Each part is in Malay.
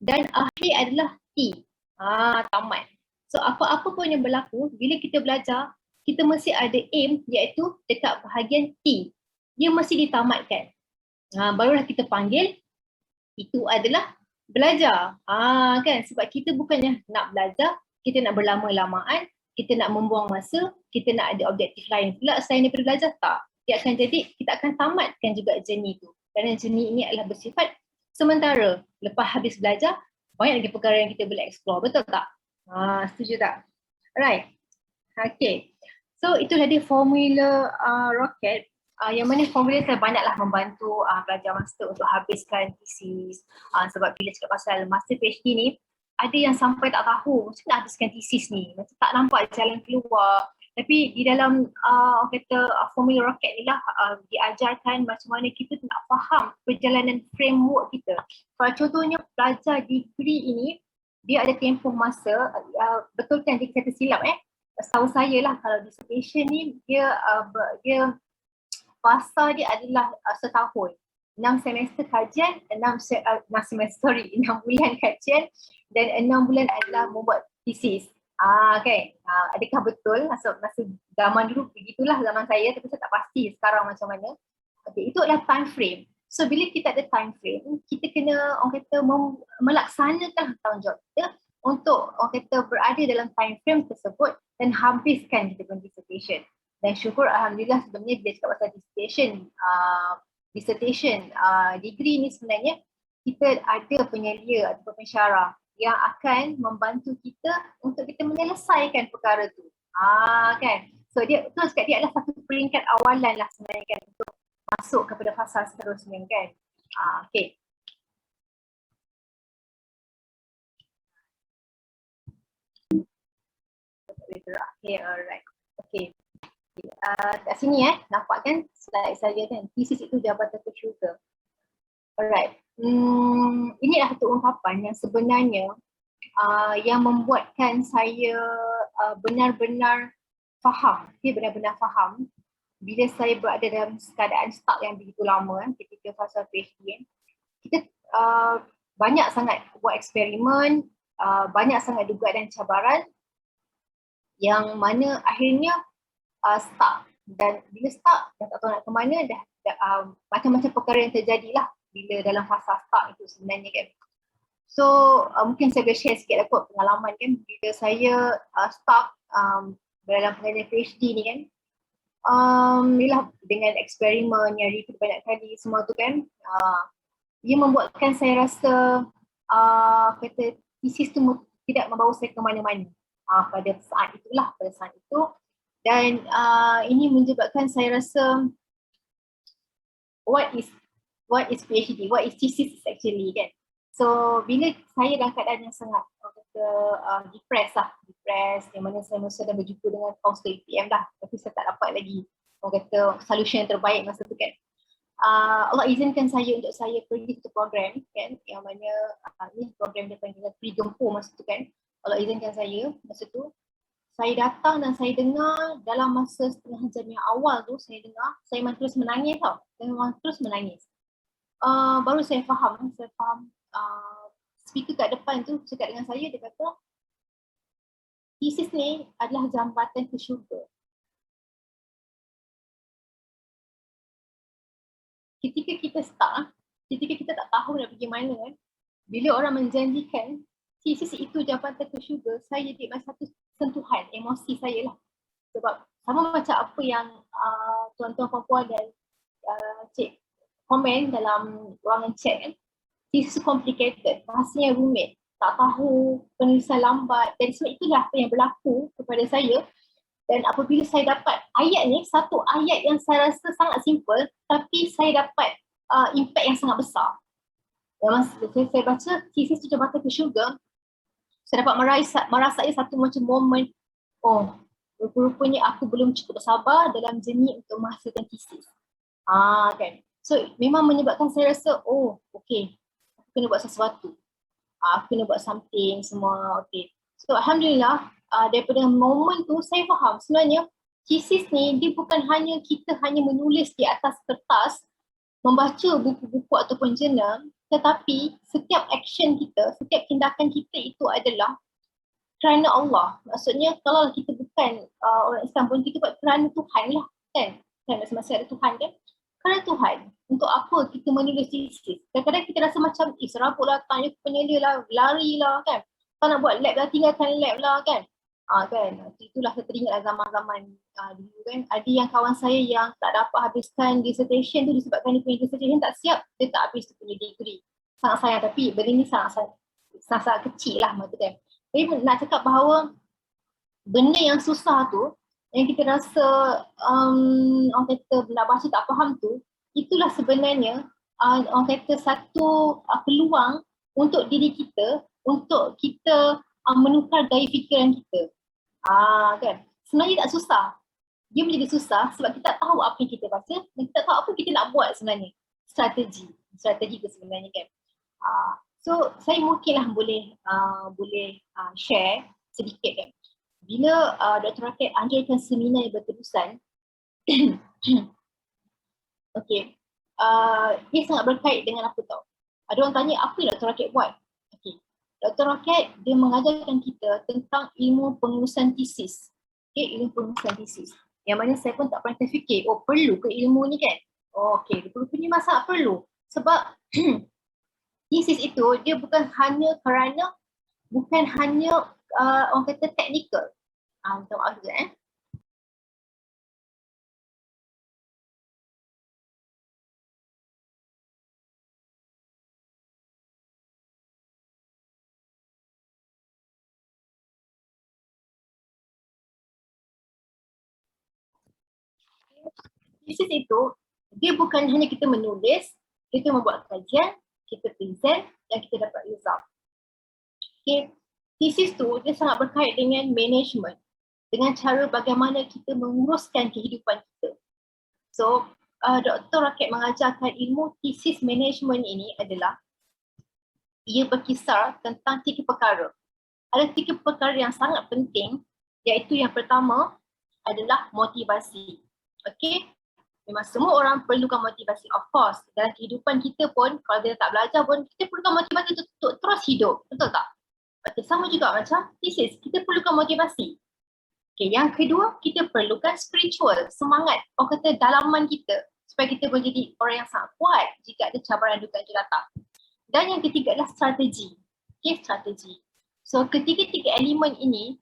dan akhir adalah T. Tamat. So apa-apa pun yang berlaku, bila kita belajar, kita mesti ada aim, iaitu dekat bahagian T. Dia mesti ditamatkan. Barulah kita panggil itu adalah belajar. Kan? Sebab kita bukannya nak belajar, kita nak berlama-lamaan, kita nak membuang masa, kita nak ada objektif lain pula selain daripada belajar, tak. Dia akan jadi, kita akan tamatkan juga journey tu. Kerana journey ini adalah bersifat sementara. Lepas habis belajar, banyak lagi perkara yang kita boleh explore. Betul tak? Setuju tak? Alright. Okay. So itulah dia formula rocket. Yang mana formula saya banyaklah membantu pelajar master untuk habiskan thesis. Sebab bila cakap pasal master PhD ni, ada yang sampai tak tahu macam nak habiskan thesis ni. Macam tak nampak jalan keluar. Tapi di dalam formula rocket ni lah diajarkan macam mana kita nak faham perjalanan framework kita. Kalau contohnya pelajar degree ini, dia ada tempoh masa, betul kan dia kata silap setahu saya lah, kalau dissertation ni dia fasa dia adalah setahun. 6 semester kajian, 6 bulan kajian dan 6 bulan adalah membuat thesis. Okay. Adakah betul masa zaman dulu begitulah zaman saya, tapi saya tak pasti sekarang macam mana. Okay, itu adalah time frame. So bila kita ada time frame, kita kena melaksanakan tanggungjawab kita untuk berada dalam time frame tersebut dan habiskan kita punya dissertation. Dan syukur alhamdulillah sebenarnya bila cakap pasal dissertation degree ni sebenarnya kita ada penyelia atau pensyarah yang akan membantu kita untuk kita menyelesaikan perkara tu. Kan? So dia adalah satu peringkat awalan lah sebenarnya kan untuk masuk kepada fasa seterusnya kan. Okay. Okay, alright. Okay. Kat sini nampak kan slide saya kan, thesis itu jabatan tersyukur. Alright, ini adalah satu ungkapan yang sebenarnya yang membuatkan saya benar-benar faham, benar-benar faham bila saya berada dalam keadaan stuck yang begitu lama ketika fasa PhD. Kita banyak sangat buat eksperimen, banyak sangat dugaan dan cabaran yang mana akhirnya stuck, dan bila stuck dah tak tahu nak ke mana, dah macam-macam perkara yang terjadilah bila dalam fasa stuck itu sebenarnya kan. So mungkin saya boleh share sikit kot pengalaman kan bila saya stuck dalam pengajian PhD ni kan. Bila dengan eksperimen yang repeat banyak kali semua tu kan, ia membuatkan saya rasa thesis tu tidak membawa saya ke mana-mana pada saat itu. Dan ini menyebabkan saya rasa what is PhD, what is thesis actually kan. So bila saya dalam keadaan yang sangat depressed yang mana saya sedang berjumpa dengan kaunselor EPM tapi saya tak dapat lagi solution yang terbaik masa tu kan. Allah izinkan saya untuk saya pergi ke program kan, yang mana ni program dia panggil pre-gempo masa tu kan. Allah izinkan saya masa tu, saya datang dan saya dengar dalam masa setengah jam yang awal tu, saya memang terus menangis baru saya faham speaker kat depan tu cakap dengan saya, dia kata thesis ni adalah jambatan ke syurga. Ketika kita stuck, ketika kita tak tahu nak pergi mana kan, bila orang menjanjikan thesis itu jambatan ke syurga, saya jadi macam satu sentuhan emosi saya lah. Sebab sama macam apa yang tuan-tuan puan-puan dan cik komen dalam ruangan chat kan, thesis complicated, bahasanya rumit, tak tahu, penulisan lambat, dan sebab itulah apa yang berlaku kepada saya. Dan apabila saya dapat ayat ni, satu ayat yang saya rasa sangat simple, tapi saya dapat impact yang sangat besar. Masa saya baca thesis tu jambatan ke syurga, saya dapat merasai satu macam momen, rupanya aku belum cukup sabar dalam journey untuk menghasilkan thesis. Kan. So memang menyebabkan saya rasa, okay, aku kena buat sesuatu. Aku kena buat something semua, okay. So alhamdulillah, daripada momen tu saya faham sebenarnya thesis ni dia bukan hanya kita menulis di atas kertas, membaca buku-buku ataupun jurnal, Tetapi setiap action kita, setiap tindakan kita itu adalah kerana Allah. Maksudnya kalau kita bukan orang Islam pun kita buat kerana Tuhan lah kan. Kan masing-masing ada Tuhan kan. Kerana Tuhan. Untuk apa kita menulis thesis? Kadang-kadang kita rasa macam serabut lah, tanya penyela lah, lari lah kan. Kalau nak buat lab lah, tinggalkan lab lah kan. Kan. Itulah saya teringat zaman-zaman dulu kan. Ada yang kawan saya yang tak dapat habiskan dissertation tu disebabkan dia punya dissertation tak siap, dia tak habis dia punya degree. Sangat sayang, tapi benda ni sangat kecil lah masa kan. Jadi nak cakap bahawa benda yang susah tu, yang kita rasa orang kata nak baca tak faham tu, itulah sebenarnya orang kata satu peluang untuk diri kita, untuk kita menukar gaya fikiran kita. Kan? Sebenarnya tak susah. Dia menjadi susah sebab kita tak tahu apa yang kita baca dan kita tak tahu apa kita nak buat sebenarnya. Strategi tu sebenarnya kan. So saya mungkinlah boleh share sedikit kan. Bila Dr. Raket anjurkan seminar yang berterusan, okay, dia sangat berkait dengan apa tau. Ada orang tanya apa yang Dr. Raket buat. Okay. Dr. Raket dia mengajarkan kita tentang ilmu pengurusan tesis. Okay, ilmu pengurusan tesis. Yang mana saya pun tak pernah terfikir, oh perlu ke ilmu ni kan. Oh, okay, rupanya sangat perlu. Sebab tesis itu dia bukan hanya orang kata teknikal. Minta maaf juga Tesis itu dia bukan hanya kita menulis, kita membuat kajian, kita present dan kita dapat result. Okay. Tesis tu dia sangat berkait dengan management, dengan cara bagaimana kita menguruskan kehidupan kita. So, Dr. Raket mengajarkan ilmu tesis management ini adalah ia berkisar tentang 3 perkara. Ada 3 perkara yang sangat penting, iaitu yang pertama adalah motivasi. Okay, memang semua orang perlukan motivasi. Of course, dalam kehidupan kita pun, kalau kita tak belajar pun, kita perlukan motivasi untuk terus hidup. Betul tak? Okay, sama juga macam thesis, kita perlukan motivasi. Okay, yang kedua, kita perlukan spiritual, semangat, orang kata dalaman kita, supaya kita menjadi orang yang sangat kuat jika ada cabaran duka yang datang. Dan yang ketiga adalah strategi. Okay, strategi. So, ketiga-tiga elemen ini,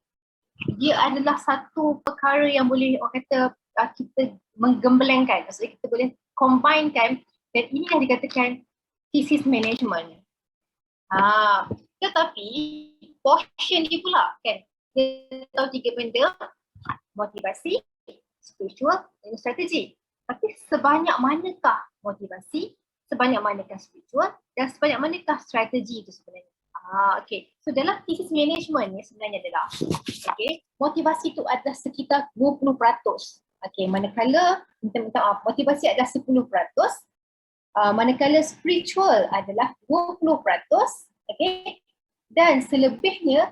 dia adalah satu perkara yang boleh orang kata kita menggemblengkan. Maksudnya kita boleh combinekan dan ini yang dikatakan thesis management. Tetapi portion dia pula kan. Dia tahu 3 benda, motivasi, spiritual dan strategi. Tapi sebanyak manakah motivasi, sebanyak manakah spiritual dan sebanyak manakah strategi itu sebenarnya. Okay. So dalam thesis management ni sebenarnya adalah motivasi itu adalah sekitar 20%. Okay, manakala motivasi adalah 10%, manakala spiritual adalah 20%, okay, dan selebihnya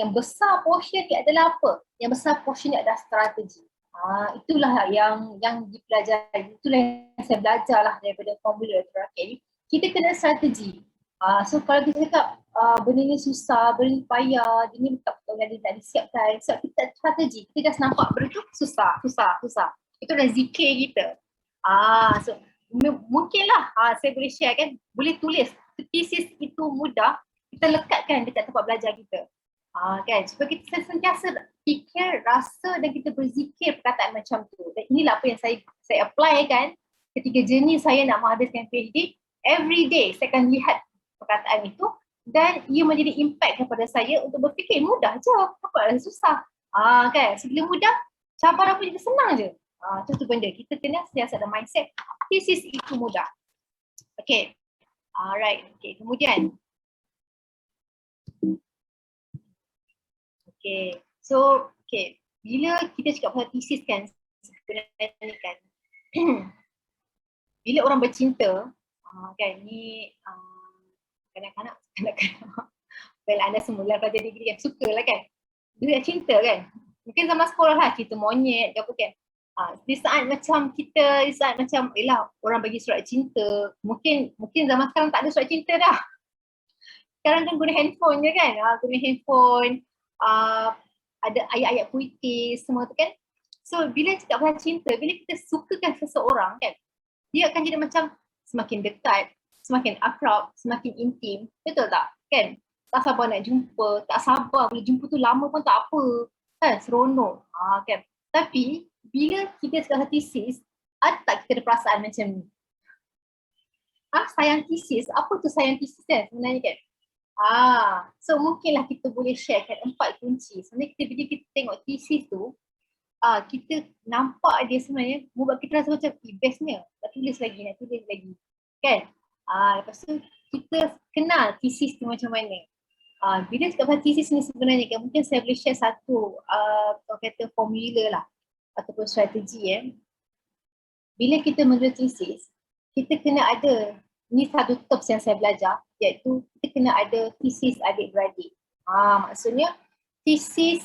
yang besar portion dia adalah apa? Yang besar portion dia adalah strategi. Itulah yang dipelajari, itulah yang saya belajar lah daripada formula terakhir. Kita kena strategi. So kalau kita cakap benda ni susah, benda ni payah, dia ni tak nak disiapkan. Sebab kita strategi, kita just nampak benda tu susah. Itu dah zikir kita. So mungkinlah saya boleh share kan, boleh tulis tesis itu mudah, kita lekatkan dekat tempat belajar kita. Kan, supaya kita sentiasa fikir, rasa dan kita berzikir perkataan macam tu. Dan inilah apa yang saya apply kan ketika journey saya nak menghabiskan PhD. Every day saya akan lihat perkataan itu dan ia menjadi impact kepada saya untuk berfikir mudah je, apa yang susah. Kan, sebelum mudah, cabaran pun jadi senang je. Itu benda, kita kena sentiasa ada mindset thesis itu mudah. Okay, alright, okay, kemudian okay, so bila kita cakap pasal thesis kan, sebenarnya kan bila orang bercinta kan, ni kanak-kanak well, anda semula pelajar degree yang suka lah kan, bila cinta kan, mungkin zaman sekolah lah cerita monyet ke apa kan, Di saat macam di saat macam orang bagi surat cinta, mungkin zaman sekarang tak ada surat cinta dah. Sekarang kan guna handphone je kan, guna handphone, ada ayat-ayat puitis semua tu kan. So bila cakap pasal cinta, bila kita sukakan seseorang kan, dia akan jadi macam semakin dekat, semakin akrab, semakin intim, betul tak? Kan? Tak sabar nak jumpa, tak sabar boleh jumpa tu lama pun tak apa, kan? Seronok, kan? Tapi bila kita sekarang thesis, ada tak kita ada perasaan macam ni? Sayang thesis, apa tu sayang thesis kan sebenarnya kan? So mungkinlah kita boleh sharekan 4 kunci. Sebenarnya bila kita tengok thesis tu, kita nampak dia sebenarnya membuat kita rasa macam bestnya, nak tulis lagi. Kan? Lepas tu kita kenal thesis tu macam mana. Bila cakap pasal thesis ni sebenarnya kan, mungkin saya boleh share satu kata formula lah ataupun strategi. Bila kita menulis thesis, kita kena ada, ni satu terms yang saya belajar, iaitu kita kena ada thesis adik-beradik. Maksudnya thesis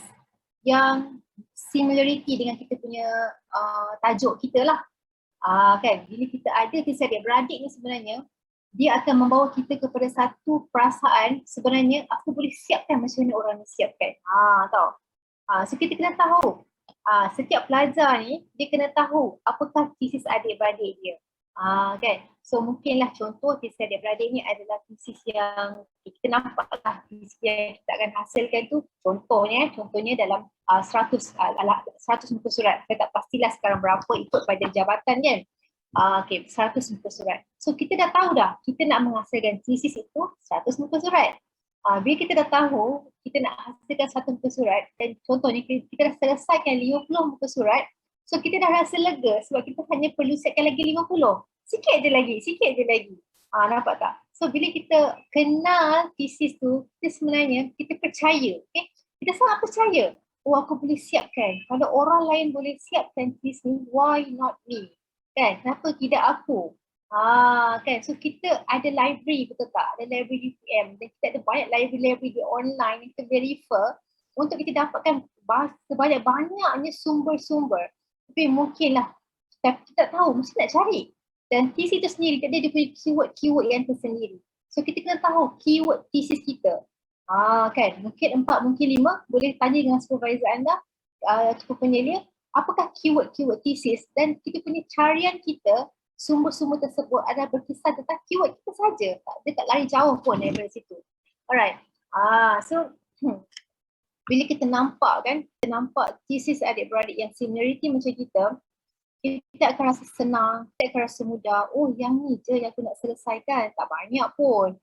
yang similarity dengan kita punya tajuk kita lah. Kan, bila kita ada thesis adik-beradik ni sebenarnya, dia akan membawa kita kepada satu perasaan sebenarnya aku boleh siapkan macam mana orang ni siapkan. Tahu. So kita kena tahu, setiap pelajar ni dia kena tahu apakah thesis adik-beradik dia. Kan? So mungkinlah contoh thesis adik-beradik ni adalah thesis yang kita nampak lah thesis yang kita akan hasilkan tu, contohnya dalam 100 muka surat. Saya tak pastilah sekarang berapa ikut pada jabatan kan. 100 muka surat. So kita dah tahu dah kita nak menghasilkan thesis itu 100 muka surat. Bila kita dah tahu kita nak hasilkan 1 muka surat dan contohnya kita dah selesaikan 50 muka surat, so kita dah rasa lega sebab kita hanya perlu siapkan lagi 50. Sikit je lagi. Nampak tak? So bila kita kenal thesis tu, kita sebenarnya kita percaya, okay? Kita sangat percaya, aku boleh siapkan. Kalau orang lain boleh siapkan thesis ni, why not me? Kan? Kenapa tidak aku? Kan? So kita ada library, betul tak? Ada library UPM dan kita ada banyak library di online yang kita boleh refer untuk kita dapatkan sebanyak-banyaknya sumber-sumber. Tapi mungkinlah kita tak tahu, mesti nak cari. Dan thesis itu sendiri, dia punya keyword yang tersendiri. So kita kena tahu keyword thesis kita. Kan? Mungkin 4, mungkin 5, boleh tanya dengan supervisor anda, cukup penyelia, apakah keyword thesis dan kita punya carian kita, sumber-sumber tersebut adalah berkisar tentang keyword kita saja. Dia tak lari jauh pun daripada situ. Alright. So bila kita nampak thesis adik-beradik yang similarity macam kita akan rasa senang, kita akan rasa mudah. Yang ni je yang aku nak selesaikan, tak banyak pun.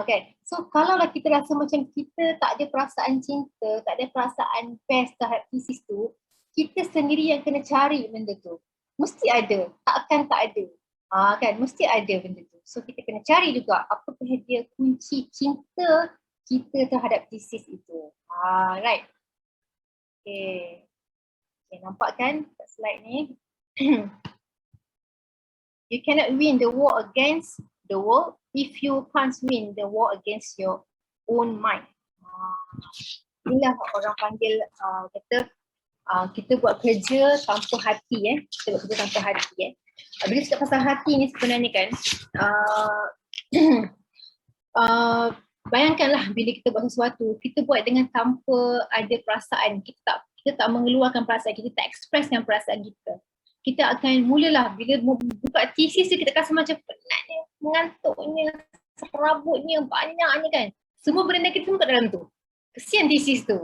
Kan? So kalaulah kita rasa macam kita tak ada perasaan cinta, tak ada perasaan best terhadap thesis tu, kita sendiri yang kena cari benda tu. Mesti ada, takkan tak ada. Kan, mesti ada benda tu. So kita kena cari juga apakah dia kunci cinta kita terhadap thesis itu. Right. Okay, nampak kan kat slide ni? You cannot win the war against the world if you can't win the war against your own mind. Inilah orang panggil kata kita buat kerja tanpa hati. Kita buat kerja tanpa hati. Bila cakap pasal hati ni sebenarnya kan, bayangkanlah bila kita buat sesuatu, kita buat dengan tanpa ada perasaan. Kita tak mengeluarkan perasaan, kita tak ekspreskan perasaan kita. Kita akan mulalah bila buka thesis tu, kita rasa macam penatnya, mengantuknya, serabutnya, banyaknya kan. Semua benda negatif kat dalam tu. Kesian thesis tu.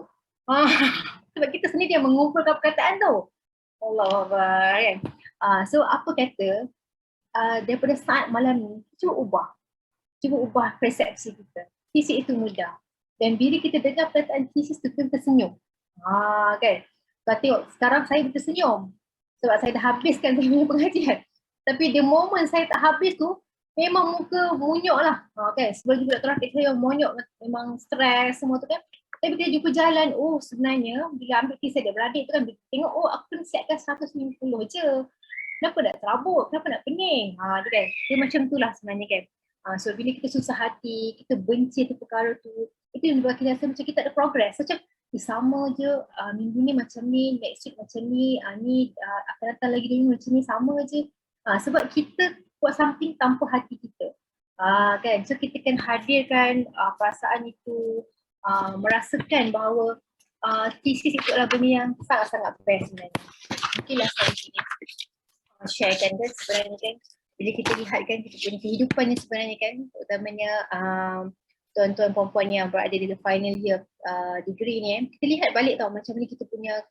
Sebab kita sendiri yang mengumpulkan perkataan tu. Allah kan. So apa kata, daripada saat malam ni, cuba ubah persepsi kita. Thesis itu mudah. Dan bila kita dengar perkataan thesis tu, kita tersenyum. Kan. Kalau tengok, sekarang saya tersenyum. Sebab saya dah habiskan saya punya pengajian. Tapi the moment saya tak habis tu, memang muka munyok lah. Kan. Sebelum juga trafik saya munyok, memang stres semua tu kan. Tapi bila jumpa jalan, sebenarnya bila ambil thesis adik-beradik tu kan, tengok aku kena siapkan 150 je. Kenapa nak terabut? Kenapa nak pening? Dia kan, dia macam tu lah sebenarnya kan. So bila kita susah hati, kita benci tu perkara tu, itu yang buat kita rasa macam kita ada progress. Macam sama je, minggu ni macam ni, next week macam ni, akan datang lagi 2 minggu macam ni, sama je. Sebab kita buat something tanpa hati kita. Kan, so kita kan hadirkan perasaan itu, merasakan bahawa thesis itu adalah benda yang sangat-sangat best sebenarnya. Mungkinlah saya ini sharekan kan sebenarnya kan, bila kita lihat kan kita punya kehidupan ni sebenarnya kan, terutamanya tuan-tuan perempuan yang berada di final year degree ni, kita lihat balik tau macam mana kita punya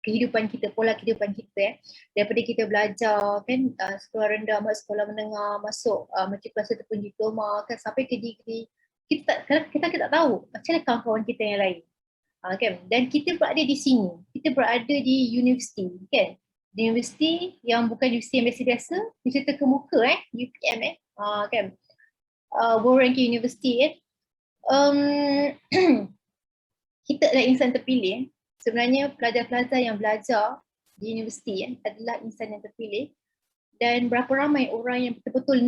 kehidupan kita, pola kehidupan kita daripada kita belajar kan, sekolah rendah, sekolah menengah, masuk matrikulasi ataupun diploma kan, sampai ke degree, kita tak tahu macam mana kawan-kawan kita yang lain. Kan? Dan kita berada di sini, kita berada di universiti kan, di universiti yang bukan universiti yang biasa-biasa, universiti terkemuka UPM kan, World Ranking University kan. Kita adalah insan terpilih. Sebenarnya pelajar-pelajar yang belajar di universiti adalah insan yang terpilih, dan berapa ramai orang yang betul-betul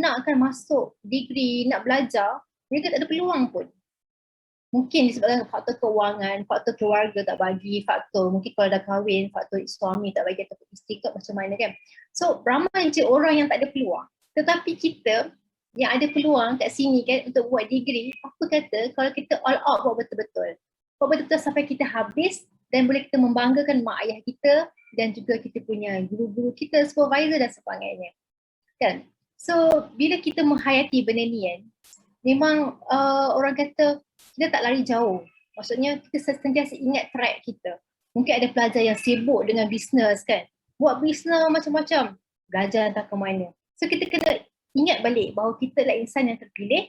nakkan masuk degree, nak belajar, mereka tak ada peluang pun. Mungkin disebabkan faktor kewangan, faktor keluarga tak bagi, faktor mungkin kalau dah kahwin, faktor suami tak bagi ataupun isteri kat macam mana kan. So ramai je orang yang tak ada peluang. Tetapi kita yang ada peluang kat sini kan untuk buat degree, apa kata kalau kita all out buat betul-betul. Buat betul-betul sampai kita habis dan boleh kita membanggakan mak ayah kita dan juga kita punya guru-guru kita, supervisor dan sebagainya. Kan? So bila kita menghayati benda ni kan, memang orang kata kita tak lari jauh. Maksudnya kita sentiasa ingat track kita. Mungkin ada pelajar yang sibuk dengan bisnes kan. Buat bisnes macam-macam. Belajar entah ke mana. So kita kena ingat balik bahawa kita adalah insan yang terpilih.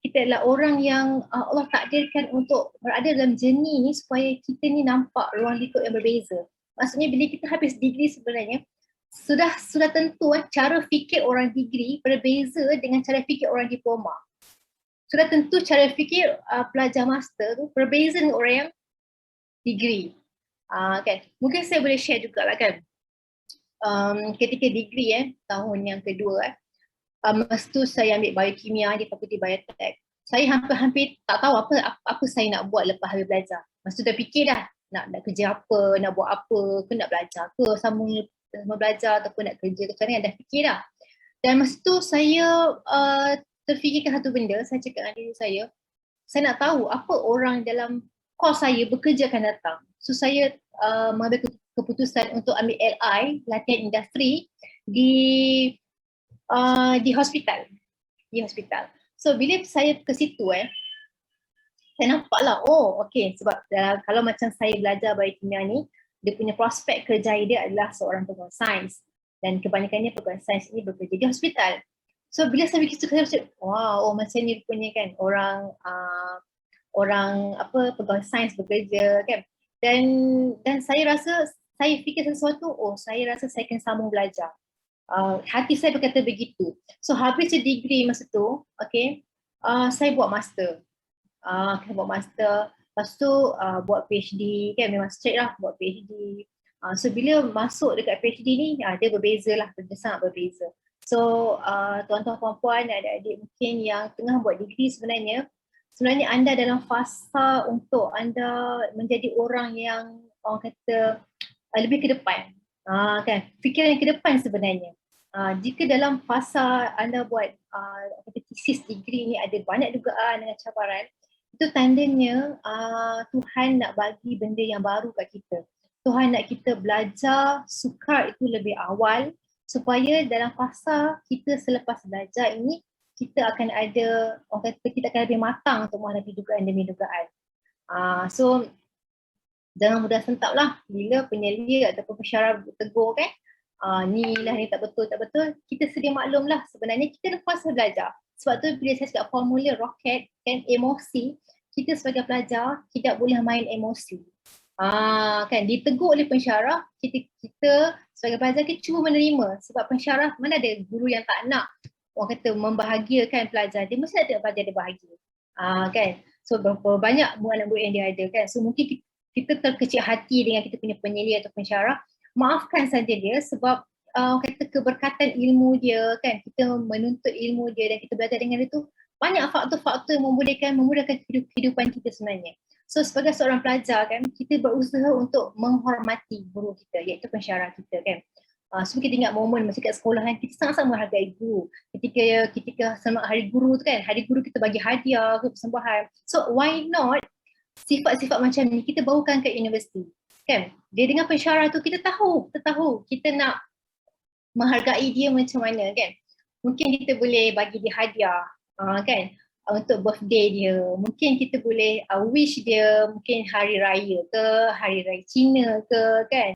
Kita adalah orang yang Allah takdirkan untuk berada dalam journey ni supaya kita ni nampak ruang lingkup yang berbeza. Maksudnya bila kita habis degree sebenarnya, sudah tentu cara fikir orang degree berbeza dengan cara fikir orang diploma. Sudah tentu cara fikir pelajar master tu berbeza dengan orang yang degree. Kan? Mungkin saya boleh share juga lah kan. Ketika degree tahun yang kedua masa tu saya ambil biokimia di Fakulti Biotek. Saya hampir tak tahu apa saya nak buat lepas habis belajar. Masa tu dah fikir dah nak kerja apa, nak buat apa, ke nak belajar ke sambung belajar ataupun nak kerja ke macam mana, dah fikir dah. Dan masa tu saya terfikirkan satu benda, saya cakap dengan diri saya nak tahu apa orang dalam course saya bekerja akan datang. So saya mengambil keputusan untuk ambil LI, latihan industri di hospital. So bila saya ke situ saya nampaklah, okey, sebab kalau macam saya belajar biokimia ni, dia punya prospek kerja dia adalah seorang pegawai sains, dan kebanyakannya pegawai sains ini bekerja di hospital. So bila saya fikir saya macam, wow, macam ni rupanya kan orang pegawai sains bekerja kan. Dan saya rasa, saya fikir sesuatu, saya rasa saya akan sambung belajar. Hati saya berkata begitu. So habis degree masa tu, okay, saya buat master. Lepas tu buat PhD kan, memang straight lah buat PhD. So bila masuk dekat PhD ni, dia berbeza lah, sangat berbeza. So tuan-tuan perempuan, adik-adik mungkin yang tengah buat degree sebenarnya anda dalam fasa untuk anda menjadi orang yang orang kata lebih ke depan. Kan, fikiran yang ke depan sebenarnya. Jika dalam fasa anda buat thesis degree ni ada banyak dugaan dengan cabaran, itu tandanya Tuhan nak bagi benda yang baru kat kita. Tuhan nak kita belajar sukar itu lebih awal, supaya dalam fasa kita selepas belajar ini, kita akan ada, orang kata kita akan lebih matang untuk menghadapi dugaan demi dugaan. So jangan mudah sentap lah bila penyelia ataupun pensyarah tegur kan, ni tak betul, kita sedia maklum lah, sebenarnya kita dalam fasa belajar. Sebab tu bila saya cakap formula rocket kan, emosi, kita sebagai pelajar tidak boleh main emosi. Kan, ditegur oleh pensyarah, kita sebagai pelajar kita cuba menerima, sebab pensyarah mana ada guru yang tak nak orang kata membahagiakan pelajar, dia mesti ada pelajar dia bahagia. Kan, so berapa banyak murid yang dia ada kan, so mungkin kita terkecil hati dengan kita punya penyelia atau pensyarah, maafkan saja dia sebab kata keberkatan ilmu dia kan, kita menuntut ilmu dia dan kita belajar dengan dia tu, banyak faktor-faktor yang memudahkan kehidupan kita sebenarnya. So sebagai seorang pelajar kan, kita berusaha untuk menghormati guru kita, iaitu pensyarah kita kan. So kita ingat momen masa kat sekolah kan, kita sangat-sangat menghargai guru. Ketika selamat hari guru tu kan, hari guru kita bagi hadiah ke persembahan. So why not sifat-sifat macam ni kita bawakan ke universiti kan. Dia dengan pensyarah tu kita tahu kita nak menghargai dia macam mana kan. Mungkin kita boleh bagi dia hadiah kan, untuk birthday dia. Mungkin kita boleh wish dia mungkin hari raya ke, hari raya Cina ke kan,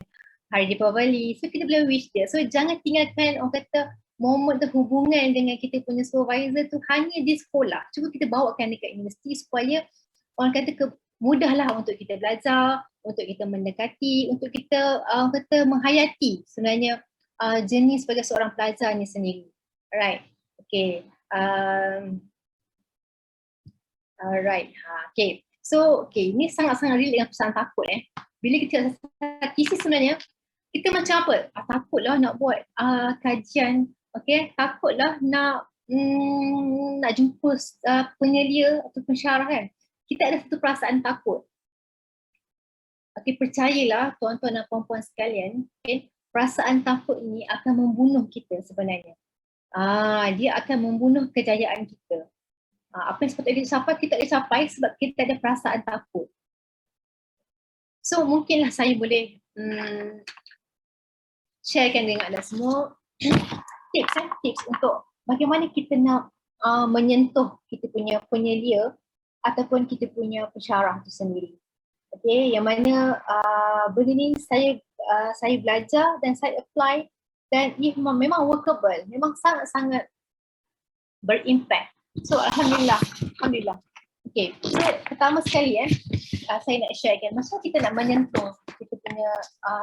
hari Deepavali. So kita boleh wish dia. So jangan tinggalkan orang kata momen tu, hubungan dengan kita punya supervisor tu hanya di sekolah. Cuba kita bawakan dekat universiti supaya orang kata mudahlah untuk kita belajar, untuk kita mendekati, untuk kita orang kata menghayati sebenarnya jenis sebagai seorang pelajar ni sendiri. Alright. Okay. Alright. Okay. So, okay, ini sangat-sangat relate dengan perasaan takut Bila kita tesis sebenarnya, kita macam apa? Takutlah nak buat kajian, okay? Takutlah nak jumpa penyelia atau pensyarah kan. Kita ada satu perasaan takut. Okay, percayalah tuan-tuan dan puan-puan sekalian, okay? Perasaan takut ini akan membunuh kita sebenarnya. Dia akan membunuh kejayaan kita. Apa yang sepatutnya dicapai, kita boleh capai sebab kita ada perasaan takut. So mungkinlah saya boleh sharekan dengan anda semua tips untuk bagaimana kita nak menyentuh kita punya penyelia ataupun kita punya pensyarah tu sendiri. Okay, yang mana benda ni saya belajar dan saya apply dan ia memang workable, memang sangat-sangat berimpact. So Alhamdulillah. Okay, so pertama sekali saya nak sharekan macam kita nak menyentuh kita punya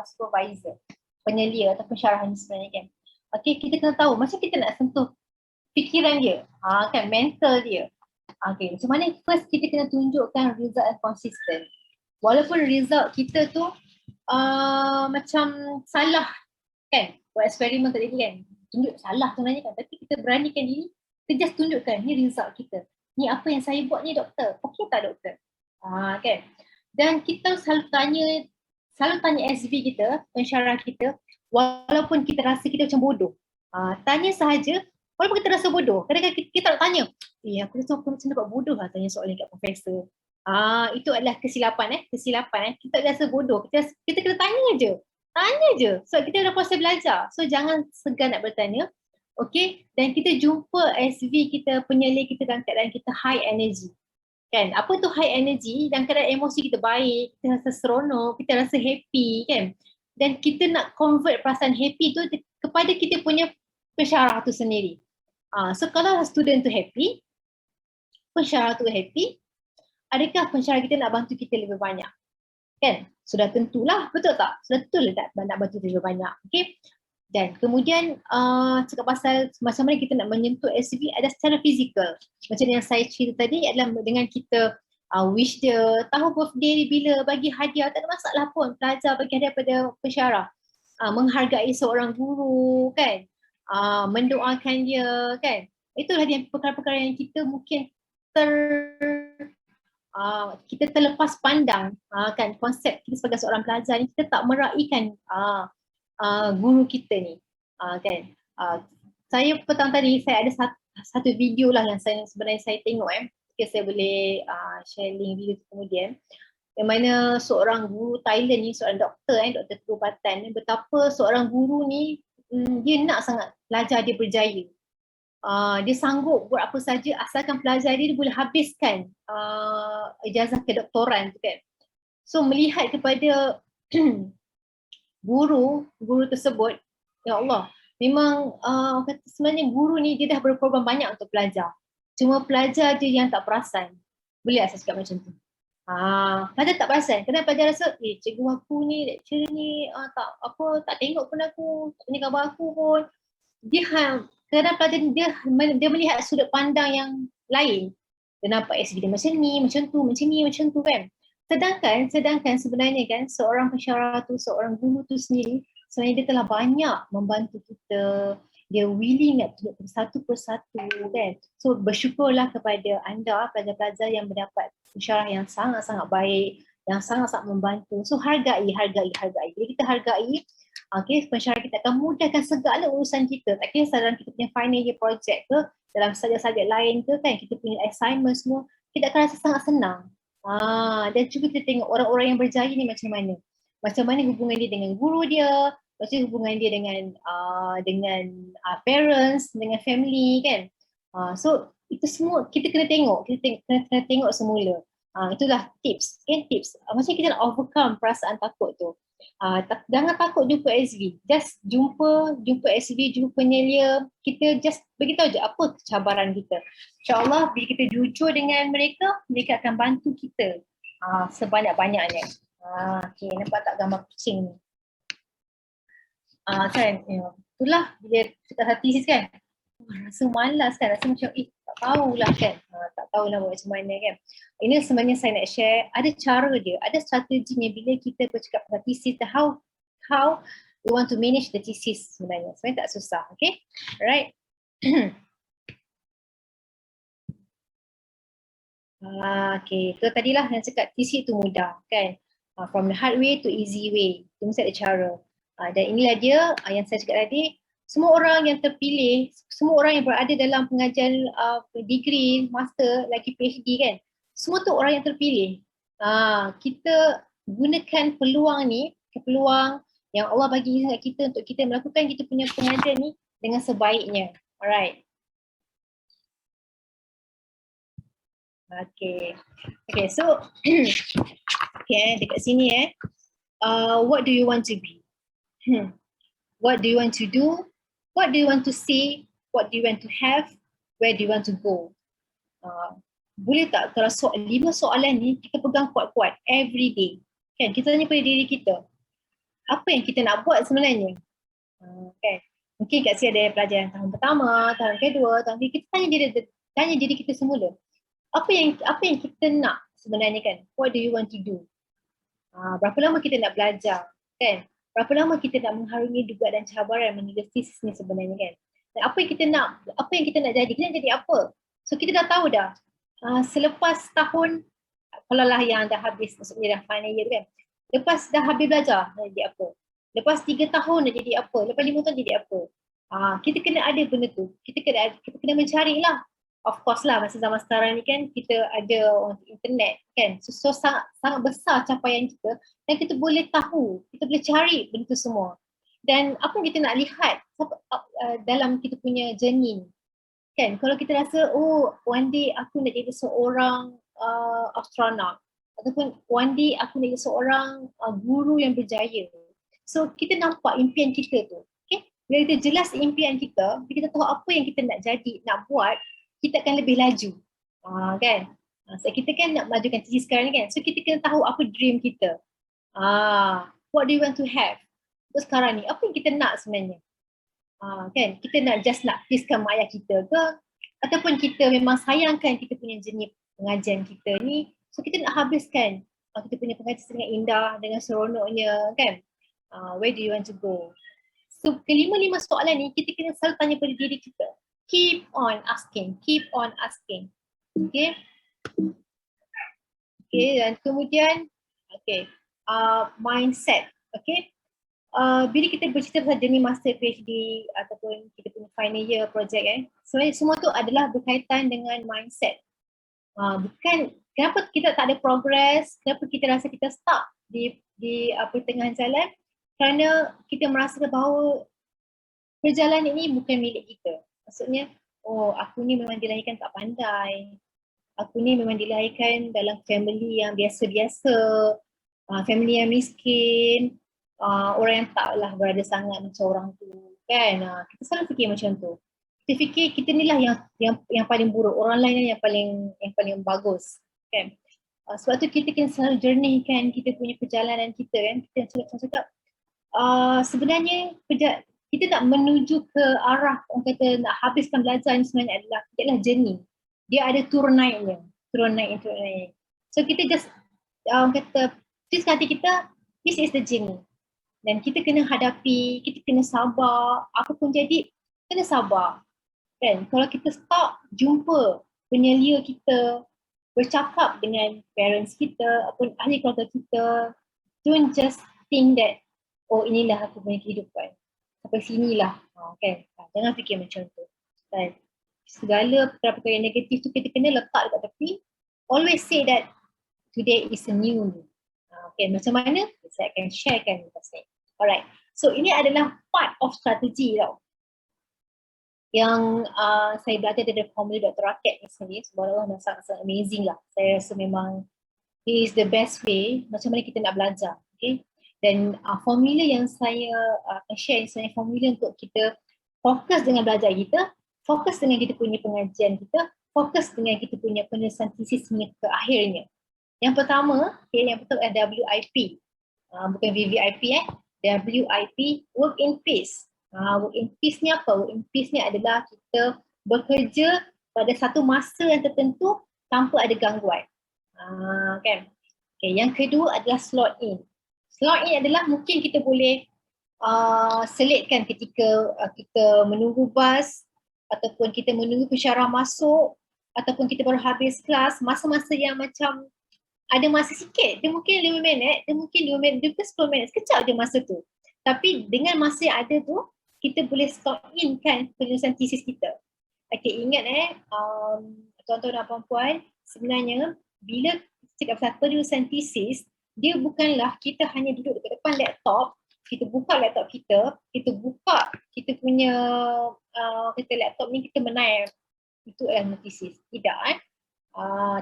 supervisor, penyelia atau pensyarah ni sebenarnya kan. Okay, kita kena tahu macam kita nak sentuh fikiran dia, kan, mental dia. Okay, macam mana first kita kena tunjukkan result yang konsisten. Walaupun result kita tu macam salah kan, buat eksperimen tadi kan, tunjuk salah sebenarnya kan, tapi kita beranikan diri, kita just tunjukkan ni result kita. Ni apa yang saya buat ni doktor, okey tak doktor? Kan. Dan kita selalu tanya SV kita, pensyarah kita, walaupun kita rasa kita macam bodoh. Tanya sahaja, walaupun kita rasa bodoh. Kadang-kadang kita tak tanya, aku rasa aku macam dapat bodoh lah tanya soalan kat profesor. Itu adalah kesilapan. Kita rasa bodoh, kita kena tanya je. So kita dah proses belajar, so jangan segan nak bertanya. Okay, dan kita jumpa SV kita, penyelia kita dalam keadaan kita high energy. Kan, apa tu high energy? Dalam keadaan emosi kita baik, kita rasa seronok, kita rasa happy kan. Dan kita nak convert perasaan happy tu kepada kita punya pensyarah tu sendiri. So kalau student tu happy, pensyarah tu happy, adakah pensyarah kita nak bantu kita lebih banyak? Kan? Sudah tentulah, betul tak? Sudah tentulah nak bantu lebih banyak. Okay? Dan kemudian cakap pasal macam mana kita nak menyentuh SV ada secara fizikal. Macam yang saya cerita tadi adalah dengan kita wish dia, tahu birthday dia bila, bagi hadiah, tak ada masalah pun. Pelajar bagi hadiah pada pensyarah. Menghargai seorang guru kan, mendoakan dia kan. Itulah dia perkara-perkara yang kita mungkin kita terlepas pandang kan, konsep kita sebagai seorang pelajar ni, kita tak meraihkan guru kita ni kan. Saya petang tadi saya ada satu video lah yang sebenarnya saya tengok okay, saya boleh share link video tu kemudian, yang mana seorang guru Thailand ni, seorang doktor doktor perubatan ni, betapa seorang guru ni dia nak sangat pelajar dia berjaya. Dia sanggup buat apa saja asalkan pelajar dia boleh habiskan ijazah kedoktoran tu kan. So melihat kepada guru tersebut, ya Allah, memang kata sebenarnya guru ni dia dah berprogram banyak untuk pelajar. Cuma pelajar dia yang tak perasan. Boleh saya cakap macam tu? Pelajar tak perasan. Kadang pelajar rasa, cikgu aku ni, lecturer ni tak tengok pun aku, tak tengok khabar aku pun. Kadang pelajar ni dia melihat sudut pandang yang lain. Dia nampak SV dia macam ni, macam tu, macam ni, macam tu kan. Sedangkan sebenarnya kan seorang pensyarah tu, seorang guru tu sendiri, sebenarnya dia telah banyak membantu kita. dia willing nak tunjuk satu persatu kan. So bersyukurlah kepada anda pelajar-pelajar yang mendapat pensyarah yang sangat-sangat baik, yang sangat-sangat membantu. So hargai. Bila kita hargai, pensyarah kita akan mudahkan segala urusan kita. Tak kira dalam kita punya final year project ke, dalam subjek-subjek lain ke kan, kita punya assignment semua, kita akan rasa sangat senang. Dan cuba kita tengok orang-orang yang berjaya ni macam mana. Macam mana hubungan dia dengan guru dia, macam hubungan dia dengan parents, dengan family kan. So itu semua kita kena tengok, kena tengok semula. Itulah tips, okay? Tips. Macam kita nak overcome perasaan takut tu. Jangan takut jumpa SV. Just jumpa SV, jumpa penyelia. Kita just beritahu je apa cabaran kita. InsyaAllah bila kita jujur dengan mereka, mereka akan bantu kita sebanyak-banyaknya. Okay, nampak tak gambar kucing ni? Kan, itulah bila kita hati kan, rasa malas kan, rasa macam tak tahulah kan, tak tahulah buat macam mana kan. Ini sebenarnya saya nak share, ada cara dia, ada strateginya bila kita bercakap pasal thesis, how we want to manage the thesis sebenarnya tak susah, okay, alright. Okay, so tadilah yang cakap thesis tu mudah kan, from the hard way to easy way, tu mesti ada cara. Dan inilah dia yang saya cakap tadi, semua orang yang terpilih, semua orang yang berada dalam pengajian degree, master, lagi PhD kan, semua tu orang yang terpilih. Kita gunakan peluang ni, peluang yang Allah bagi dekat kita untuk kita melakukan kita punya pengajian ni dengan sebaiknya. Alright. Okay, so okay, dekat sini what do you want to be? What do you want to do? What do you want to say? What do you want to have? Where do you want to go? Boleh tak kalau 5 soalan ni kita pegang kuat-kuat every day. Kan, kita tanya pada diri kita, apa yang kita nak buat sebenarnya? Kan? Mungkin kat sini ada pelajar yang tahun pertama, tahun kedua, tahun ketiga, kita tanya diri kita semula. Apa yang kita nak sebenarnya kan? What do you want to do? Berapa lama kita nak belajar? Kan? Berapa lama kita nak mengharungi duga dan cabaran menulis thesis ni sebenarnya kan? Dan apa yang kita nak jadi? Kita nak jadi apa? So kita dah tahu dah. Selepas tahun, kalau lah yang dah habis, maksudnya dah final year kan, lepas dah habis belajar, nak jadi apa? Lepas 3 tahun nak jadi apa? Lepas 5 tahun jadi apa? Kita kena ada benda tu. Kita kena mencari lah. Of course lah, masa zaman sekarang ni kan kita ada internet kan, so sangat besar capaian kita dan kita boleh tahu, kita boleh cari benda tu semua. Dan apa yang kita nak lihat dalam kita punya journey kan, kalau kita rasa one day aku nak jadi seorang astronaut, ataupun one day aku nak jadi seorang guru yang berjaya, so kita nampak impian kita tu, okay? Bila kita jelas impian kita, kita tahu apa yang kita nak jadi, nak buat, kita akan lebih laju, kan? So kita kan nak majukan thesis sekarang ni kan, so kita kena tahu apa dream kita. What do you want to have? So sekarang ni, apa yang kita nak sebenarnya? Kan? Kita nak pleasekan mak ayah kita ke? Ataupun kita memang sayangkan kita punya jenis pengajian kita ni, so kita nak habiskan kita punya pengajian dengan indah, dengan seronoknya kan? Where do you want to go? So kelima-lima soalan ni, kita kena selalu tanya pada diri kita. Keep on asking. Okay, dan kemudian mindset. Okay, bila kita bercerita pasal jenis master PhD ataupun kita punya final year project sebenarnya semua tu adalah berkaitan dengan mindset. Bukan kenapa kita tak ada progress, kenapa kita rasa kita stuck di pertengahan jalan, kerana kita merasa bahawa perjalanan ini bukan milik kita. Maksudnya, aku ni memang dilahirkan tak pandai. Aku ni memang dilahirkan dalam family yang biasa-biasa, family yang miskin, orang yang taklah berada sangat macam orang tu, kan? Kita selalu fikir macam tu. Kita fikir kita ni lah yang paling buruk, orang lain yang paling bagus, kan? Sebab tu kita kena selalu jernihkan kita punya perjalanan kita kan. Kita cakap sebenarnya kita nak menuju ke arah orang kata nak habiskan belajar ni sebenarnya adalah journey. Dia ada turun naiknya. So kita just kata just hati kita, this is the journey. Dan kita kena hadapi, kita kena sabar, apa pun jadi, kita kena sabar. Kan? Kalau kita start jumpa penyelia kita, bercakap dengan parents kita ataupun ahli keluarga kita, don't just think that, oh inilah aku punya kehidupan. Sampai sinilah. Kan? Jangan fikir macam tu. Kan? Segala perkara-perkara yang negatif tu kita kena letak dekat tepi. Always say that today is a new me. Okay, macam mana? Saya akan sharekan lepas ni. Alright. So ini adalah part of strategi tau. Yang saya belajar dari formula Dr. Raket ni sendiri. Subhanallah, sangat amazing lah. Saya rasa memang it is the best way macam mana kita nak belajar. Okay? Dan formula yang saya akan share sebenarnya formula untuk kita fokus dengan belajar kita, fokus dengan kita punya pengajian kita, fokus dengan kita punya penyelesaian tesis hingga ke akhirnya. Yang pertama, yang pertama adalah WIP. Bukan VVIP WIP, work in peace. Work in peace ni apa? Work in peace ni adalah kita bekerja pada satu masa yang tertentu tanpa ada gangguan. Kan? Okay, yang kedua adalah slot in. Slot in adalah mungkin kita boleh selitkan ketika kita menunggu bas ataupun kita menunggu pensyarah masuk ataupun kita baru habis kelas, masa-masa yang macam ada masa sikit, dia mungkin 5 minit, dia mungkin 2 minit, dia mungkin 10 minit, sekejap je masa tu. Tapi dengan masa yang ada tu, kita boleh slot in kan penyelesaian tesis kita. Okay, ingat tuan-tuan dan puan-puan, sebenarnya bila kita cakap pasal penyelesaian tesis, dia bukanlah kita hanya duduk dekat depan laptop, kita buka laptop kita buka kita punya kita laptop ni kita menaip. Itu adalah tesis. Tidak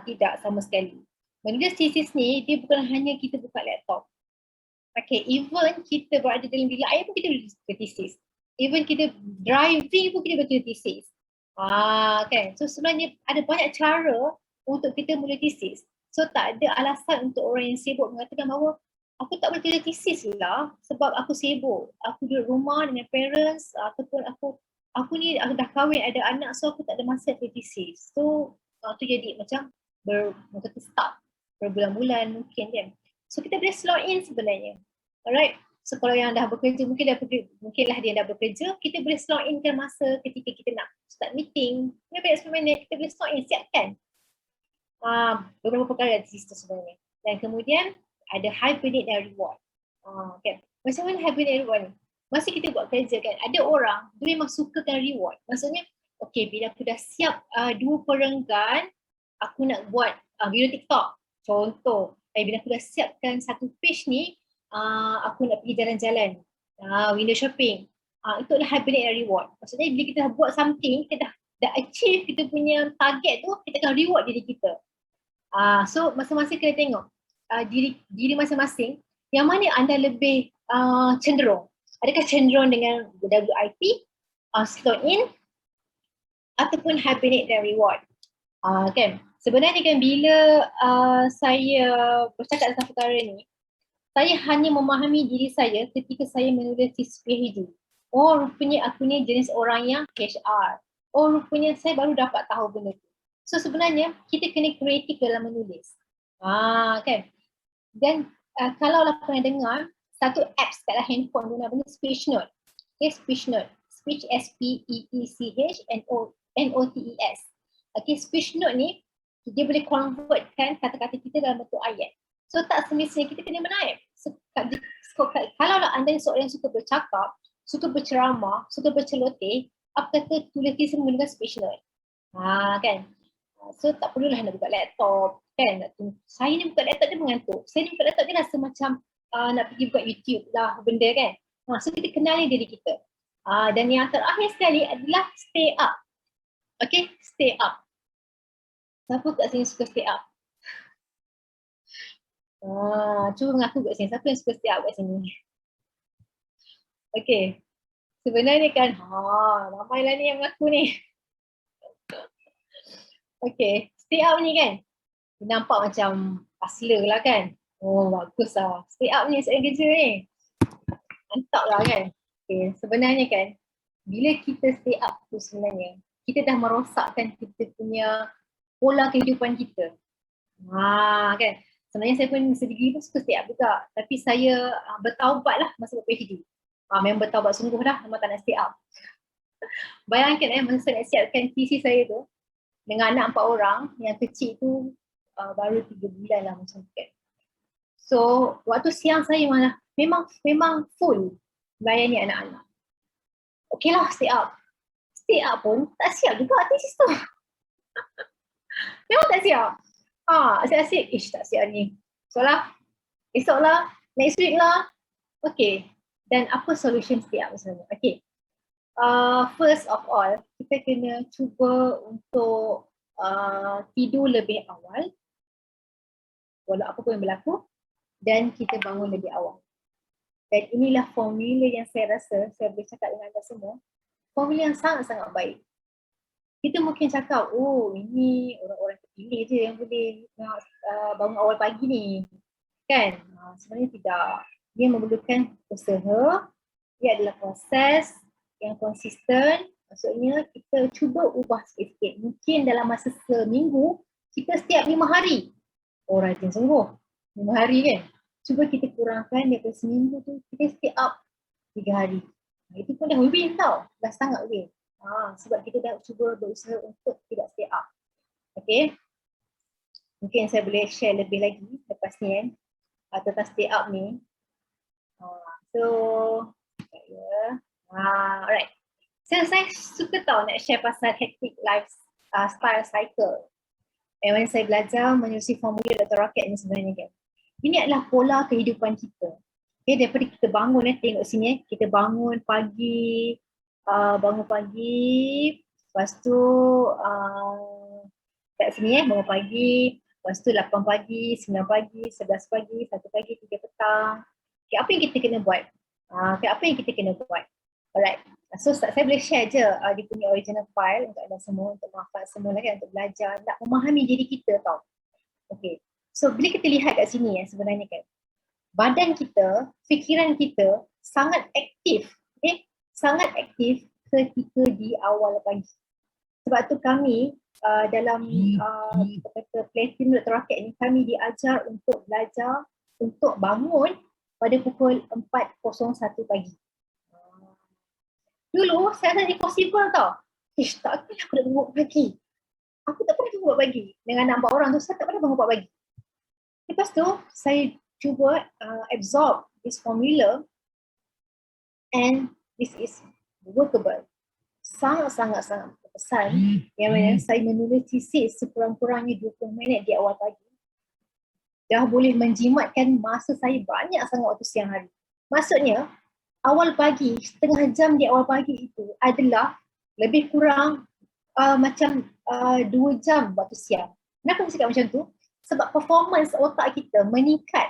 tidak sama sekali. Menulis tesis ni, dia bukan hanya kita buka laptop. Okay, even kita berada dalam bilik air pun kita boleh tesis. Even kita driving pun kita boleh tesis. Kan? So sebenarnya ada banyak cara untuk kita mula tesis. So tak ada alasan untuk orang yang sibuk mengatakan bahawa aku tak boleh tulis tesis lah sebab aku sibuk. Aku duduk rumah dengan parents ataupun aku ni aku dah kahwin, ada anak, so aku tak ada masa untuk tesis. So tu jadi macam stuck berbulan-bulan mungkin kan. So kita boleh slot in sebenarnya. Alright. So kalau yang dah bekerja, mungkinlah dia dah bekerja, kita boleh slot in kan masa ketika kita nak start meeting. Maybe 10 minit kita boleh slot in, siapkan. Beberapa perkara di situ sebenarnya. Dan kemudian ada hibernate dan reward. Okay. Macam mana hibernate dan reward ni? Masa kita buat kerja kan, ada orang dia memang sukakan reward. Maksudnya, okay, bila aku dah siap 2 perenggan, aku nak buat video TikTok. Contoh, bila aku dah siapkan 1 page ni, aku nak pergi jalan-jalan, window shopping. Itu adalah hibernate and reward. Maksudnya bila kita dah buat something, kita dah achieve kita punya target tu, kita akan reward diri kita. So masing-masing kena tengok diri masing-masing, yang mana anda lebih cenderung. Adakah cenderung dengan WIP, slot in, ataupun hibernate dan reward? Kan? Sebenarnya kan bila saya bercakap tentang perkara ni, saya hanya memahami diri saya ketika saya menulis tesis PhD. Oh, rupanya aku ni jenis orang yang HR. Oh, rupanya saya baru dapat tahu benda tu. So sebenarnya kita kena kreatif dalam menulis. Kan? Dan kalau lah pernah dengar satu apps kat dalam handphone tu namanya Speech Note. Okay, Speech Note. Speech SPEECHNOTES. Okay, Speech Note ni dia boleh convertkan kata-kata kita dalam bentuk ayat. So tak semestinya kita kena menaip. So, kalau anda seorang yang suka bercakap, suka berceramah, suka berceloteh, apa kata tulis tesis menggunakan Speech Note. Kan? So tak perlulah nak buka laptop. Kan? Saya ni buka laptop dia mengantuk. Saya ni buka laptop dia rasa macam nak pergi buka YouTube lah benda kan. So kita kenali diri kita. Dan yang terakhir sekali adalah stay up. Okay, stay up. Siapa kat sini suka stay up? Cuba mengaku kat sini. Siapa yang suka stay up kat sini? Okay. Sebenarnya kan, ramailah ni yang mengaku ni. Okay, stay up ni kan, nampak macam hustler lah kan. Oh, bagus lah. Stay up ni seorang kerja ni. Mantap lah kan. Okay, sebenarnya kan, bila kita stay up tu sebenarnya, kita dah merosakkan kita punya pola kehidupan kita. Kan. Sebenarnya saya pun sedikit pun suka stay up juga. Tapi saya bertaubat lah masa buat PhD. Memang bertaubat sungguh dah, memang tak nak stay up. Bayangkan masa saya nak siapkan TC saya tu dengan anak 4 orang, yang kecil tu baru 3 bulan lah macam tu kan. So waktu siang saya malah memang full melayani anak-anak. Okay lah, stay up. Stay up pun tak siap juga thesis tu. Memang tak siap. Asyik-asyik, tak siap ni. So lah, esok lah, next week lah. Okay. Dan apa solution stay up sebenarnya? Okay. First of all, kita kena cuba untuk tidur lebih awal. Walau apa pun yang berlaku. Dan kita bangun lebih awal. Dan inilah formula yang saya rasa, saya boleh cakap dengan anda semua, formula yang sangat-sangat baik. Kita mungkin cakap, oh ini orang-orang terpilih je yang boleh bangun awal pagi ni. Kan? Sebenarnya tidak. Dia memerlukan usaha, dia adalah proses yang konsisten. Maksudnya kita cuba ubah sikit-sikit. Mungkin dalam masa seminggu, kita setiap 5 hari. Oh rajin sungguh. 5 hari kan? Cuba kita kurangkan daripada seminggu tu, kita stay up 3 hari. Itu pun dah win tau. Dah sangat win. Sebab kita dah cuba berusaha untuk tidak stay up. Okay. Mungkin saya boleh share lebih lagi lepas ni kan. Tentang stay up ni. So, alright. Saya suka tau nak share pasal hectic lifestyle cycle. Yang saya belajar menerusi formula Dr. Rocket ni sebenarnya kan. Ini adalah pola kehidupan kita. Okay, daripada kita bangun tengok sini kita bangun pagi, lepas tu kat sini bangun pagi, lepas tu 8 pagi, 9 pagi, 11 pagi, 1 pagi, 3 petang. Okay, apa yang kita kena buat? Apa yang kita kena buat? Alright, so saya boleh share je dia punya original file untuk anda semua, untuk manfaat semua lagi, untuk belajar, nak memahami diri kita tau. Okay, so bila kita lihat kat sini sebenarnya kan, badan kita, fikiran kita sangat aktif, sangat aktif ketika di awal pagi. Sebab tu kami dalam Platinum Dr. Rocket ni, kami diajar untuk belajar untuk bangun pada pukul 4.01 pagi. Dulu saya rasa impossible tau. Tak pernah aku nak bangun pagi. Aku tak pernah bangun pagi. Dengan anak 4 orang tu, saya tak pernah bangun pagi. Lepas tu, saya cuba absorb this formula and this is workable. Sangat-sangat berkesan yang mana saya menulis thesis sekurang-kurangnya 20 minit di awal pagi. Dah boleh menjimatkan masa saya banyak sangat waktu siang hari. Maksudnya, awal pagi, setengah jam di awal pagi itu adalah lebih kurang macam 2 jam waktu siang. Kenapa saya cakap macam tu? Sebab performance otak kita meningkat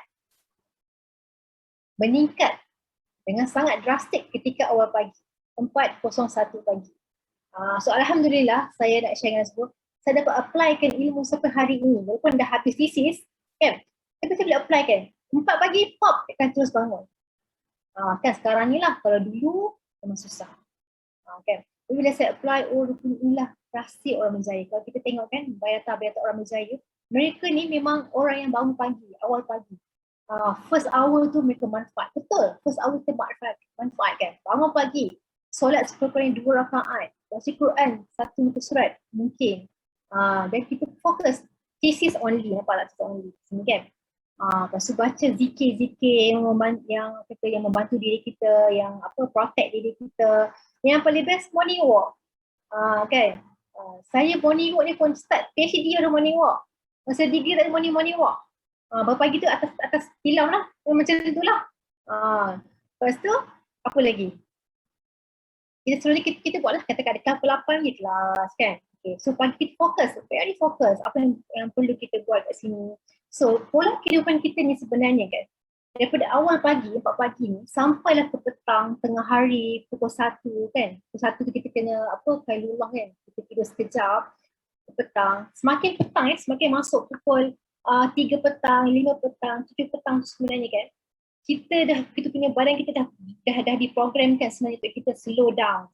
dengan sangat drastik ketika awal pagi, 4.01 pagi. So Alhamdulillah, saya nak share dengan semua, saya dapat applykan ilmu sampai hari ini, walaupun dah habis thesis, kan? Tapi saya boleh apply kan, 4 pagi, pop, akan terus bangun. Kan sekarang ni lah, kalau dulu memang susah. Kan? Tapi bila saya apply, inilah rahsia orang berjaya. Kalau kita tengok kan, bayata-bayata orang berjaya, mereka ni memang orang yang bangun pagi, awal pagi. First hour tu mereka manfaat. Betul, first hour kita manfaat kan. Bangun pagi, solat sekurang-kurangnya 2 rakaat, baca Quran 1 muka surat mungkin. Dan kita fokus thesis only, nampak tak thesis only sini kan. Lepas tu baca zikir-zikir yang membantu diri kita, yang protect diri kita. Yang paling best morning walk. Kan. Saya morning walk ni pun start PhD ada morning walk. Masa degree tak ada morning walk. Pagi tu atas tilam lah. Macam tu lah. Lepas tu, apa lagi? Selalunya kita buatlah kata-kata pukul 8 je kelas kan. Okay. So pagi kita fokus, very fokus. Apa yang perlu kita buat kat sini. So pola kehidupan kita ni sebenarnya kan, daripada awal pagi, 4 pagi ni, sampailah ke petang, tengah hari, pukul 1 kan. Pukul 1 tu kita kena kailullah kan. Kita tidur sekejap, ke petang. Semakin petang semakin masuk pukul 3 petang, 5 petang, 7 petang sebenarnya kan. Kita punya badan kita dah diprogramkan sebenarnya untuk kita slow down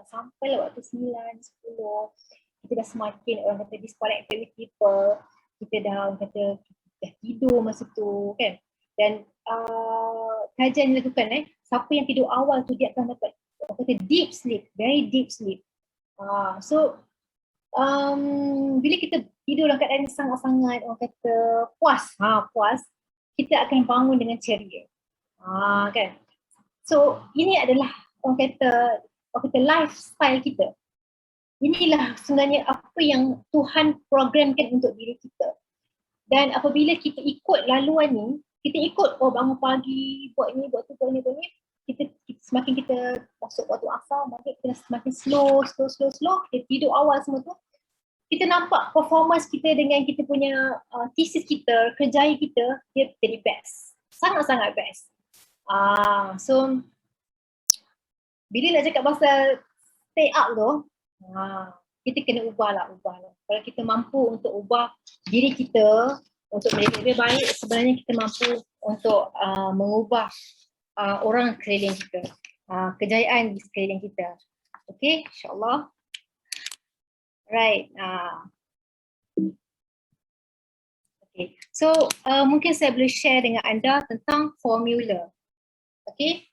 sampai waktu 9, 10 kita dah semakin orang kata disconnected with people, kita dah tidur masa tu kan. Dan kajian dilakukan siapa yang tidur awal tu dia akan dapat orang kata deep sleep, very deep sleep. So bila kita tidur dalam keadaan sangat-sangat orang kata puas, kita akan bangun dengan ceria. Kan? So ini adalah orang kata lifestyle kita. Inilah sebenarnya apa yang Tuhan programkan untuk diri kita. Dan apabila kita ikut laluan ni, kita ikut bangun pagi, buat ni, buat tu, buat ni, semakin kita masuk waktu asar, makin kita semakin slow, kita tidur awal semua tu, kita nampak performance kita dengan kita punya thesis kita, kerjaya kita, dia jadi best. Sangat-sangat best. So, bila nak cakap pasal stay up tu, kita kena ubah. Kalau kita mampu untuk ubah diri kita untuk menjadi lebih baik, sebenarnya kita mampu untuk mengubah orang sekeliling kita, kejayaan di sekeliling kita. Okay, insyaAllah. Right. Okay, so mungkin saya boleh share dengan anda tentang formula. Okay.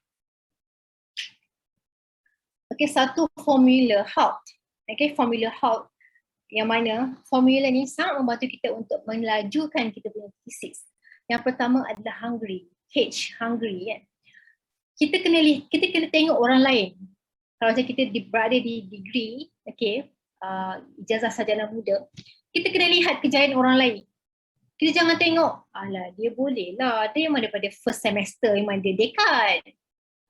Okay, satu formula HALT. Okay, formula HALT. Yang mana formula ni sangat membantu kita untuk melajukan kita punya thesis. Yang pertama adalah hungry. Hungry kan. Kita kena tengok orang lain. Kalau macam kita berada di degree, okay, ijazah sarjana muda, kita kena lihat kejayaan orang lain. Kita jangan tengok, alah dia boleh lah, dia memang daripada first semester memang dia dekan.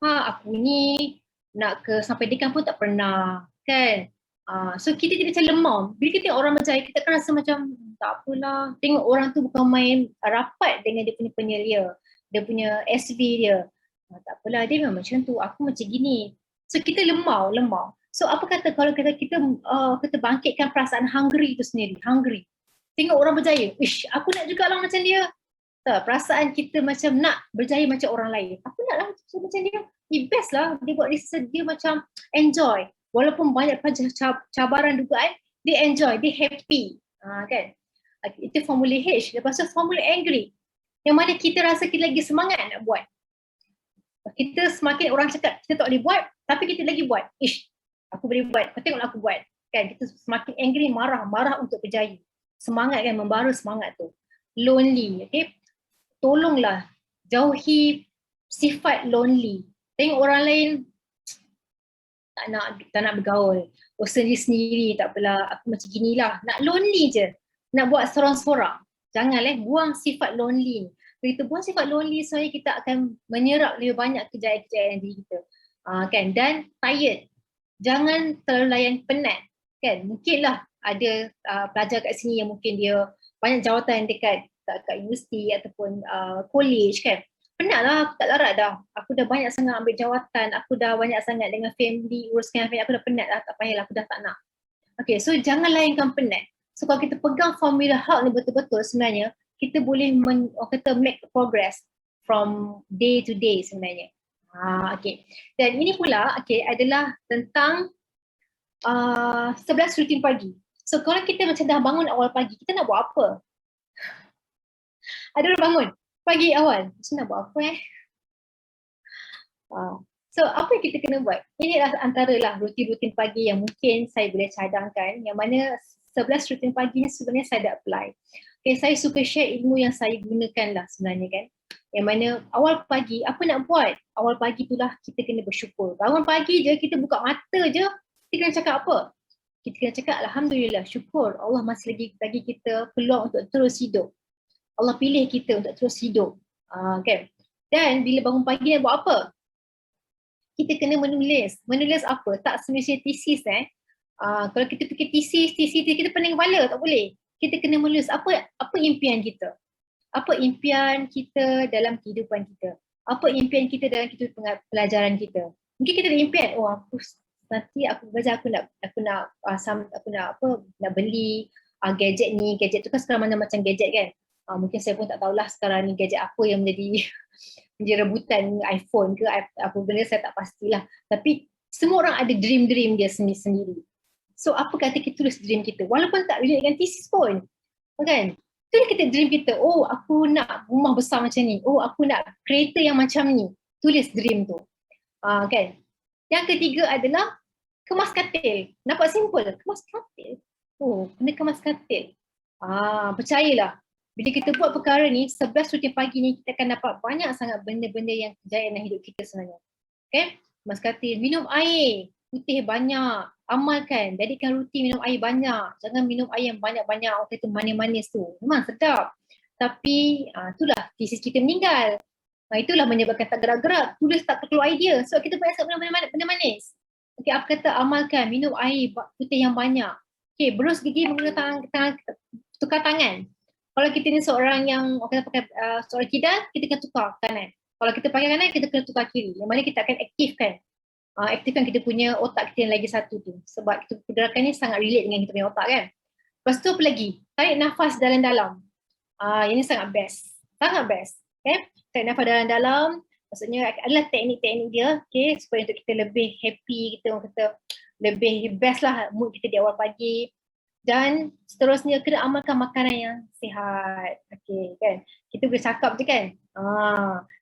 Aku ni nak ke sampai dekan pun tak pernah, kan. So kita jadi macam lemah. Bila kita tengok orang berjaya, kita akan rasa macam tak apalah. Tengok orang tu bukan main rapat dengan dia punya penyelia, dia punya SV dia. Tak apalah, dia memang macam tu, aku macam gini. So kita lemah. So apa kata kalau kita bangkitkan perasaan hungry tu sendiri, hungry. Tengok orang berjaya, ish, aku nak juga lah macam dia. Tak, perasaan kita macam nak berjaya macam orang lain. Aku nak lah macam dia. Dia best lah, dia buat research, dia macam enjoy. Walaupun banyak cabaran dugaan, dia enjoy, dia happy. Kan? Itu formula H. Lepas tu formula angry. Yang mana kita rasa kita lagi semangat nak buat. Kita semakin orang cakap kita tak boleh buat, tapi kita lagi buat. Ish, aku boleh buat, kau tengoklah aku buat. Kan? Kita semakin angry, marah untuk berjaya. Semangat kan, membara semangat tu. Lonely, okay? Tolonglah jauhi sifat lonely. Tengok orang lain tak nak bergaul. Sendiri-sendiri, tak apalah, aku macam ginilah. Nak lonely je. Nak buat sorang-sorang. Jangan buang sifat lonely. Kalau kita buang sifat lonely, sebenarnya kita akan menyerap lebih banyak kejayaan-kejayaan diri kita. Kan? Dan tired. Jangan terlalu layan penat. Kan? Mungkinlah ada pelajar kat sini yang mungkin dia banyak jawatan dekat universiti ataupun college kan. Penat lah, aku tak larat dah. Aku dah banyak sangat ambil jawatan, aku dah banyak sangat dengan family, uruskan family, aku dah penat lah, tak payahlah, aku dah tak nak. Okay, so jangan layankan penat. So kalau kita pegang formula HALT ni betul-betul sebenarnya, kita boleh make progress from day to day sebenarnya. Okay. Dan ini pula adalah tentang 11 rutin pagi. So kalau kita macam dah bangun awal pagi, kita nak buat apa? Ada orang bangun pagi awal, macam nak buat apa So apa yang kita kena buat? Ini adalah antara rutin-rutin pagi yang mungkin saya boleh cadangkan, yang mana 11 rutin pagi ni sebenarnya saya dah apply. Okay, saya suka share ilmu yang saya gunakan lah sebenarnya kan. Yang mana awal pagi, apa nak buat? Awal pagi itulah kita kena bersyukur. Bangun pagi je, kita buka mata je, kita kena cakap apa? Kita kena cakap Alhamdulillah, syukur Allah masih lagi bagi kita peluang untuk terus hidup. Allah pilih kita untuk terus hidup. Kan? Dan bila bangun pagi nak buat apa? Kita kena menulis. Menulis apa? Tak semestinya thesis kalau kita fikir thesis kita pening kepala, tak boleh. Kita kena menulis apa impian kita. Apa impian kita dalam kehidupan kita. Apa impian kita dalam kehidupan pelajaran kita. Mungkin kita ada impian, nanti aku belajar aku nak beli gadget ni, gadget tu kan sekarang mana macam gadget kan. Mungkin saya pun tak tahulah sekarang ni gadget apa yang menjadi rebutan, iPhone ke apa benda, saya tak pastilah. Tapi semua orang ada dream dia sendiri-sendiri. So apa kata kita tulis dream kita, walaupun tak relate dengan thesis pun, kan? Tulis kita dream kita, aku nak rumah besar macam ni, aku nak kereta yang macam ni, tulis dream tu, kan? Yang ketiga adalah kemas katil. Nampak simple, kemas katil. Oh, kena kemas katil. Percayalah, bila kita buat perkara ni, 11 rutin pagi ni kita akan dapat banyak sangat benda-benda yang kejayaan dalam hidup kita sebenarnya. Okay? Kemas katil, minum air putih banyak, amalkan, jadikan rutin minum air banyak. Jangan minum air yang banyak-banyak, orang kata manis-manis tu. Memang sedap. Tapi itulah tesis kita meninggal. Itulah menyebabkan tak gerak-gerak, tulis tak keluar idea. So kita banyak sangat benda manis. Okay, apa kata amalkan, minum air putih yang banyak. Okay, berus gigi menggunakan tukar tangan. Kalau kita ni seorang yang kita pakai seorang kidal, kita kena tukar kanan. Kalau kita pakai kanan, kita kena tukar kiri. Yang mana kita akan aktifkan kita punya otak kita yang lagi satu tu. Sebab pergerakan ni sangat relate dengan kita punya otak kan. Lepas tu apa lagi? Tarik nafas dalam-dalam. Ini sangat best. Sangat best. Okay? Tarik nafas dalam-dalam. Maksudnya adalah teknik-teknik dia. Okay? Supaya untuk kita lebih happy, kita orang kata lebih best lah mood kita di awal pagi. Dan seterusnya kena amalkan makanan yang sihat. Okay, kan? Kita boleh cakap je kan?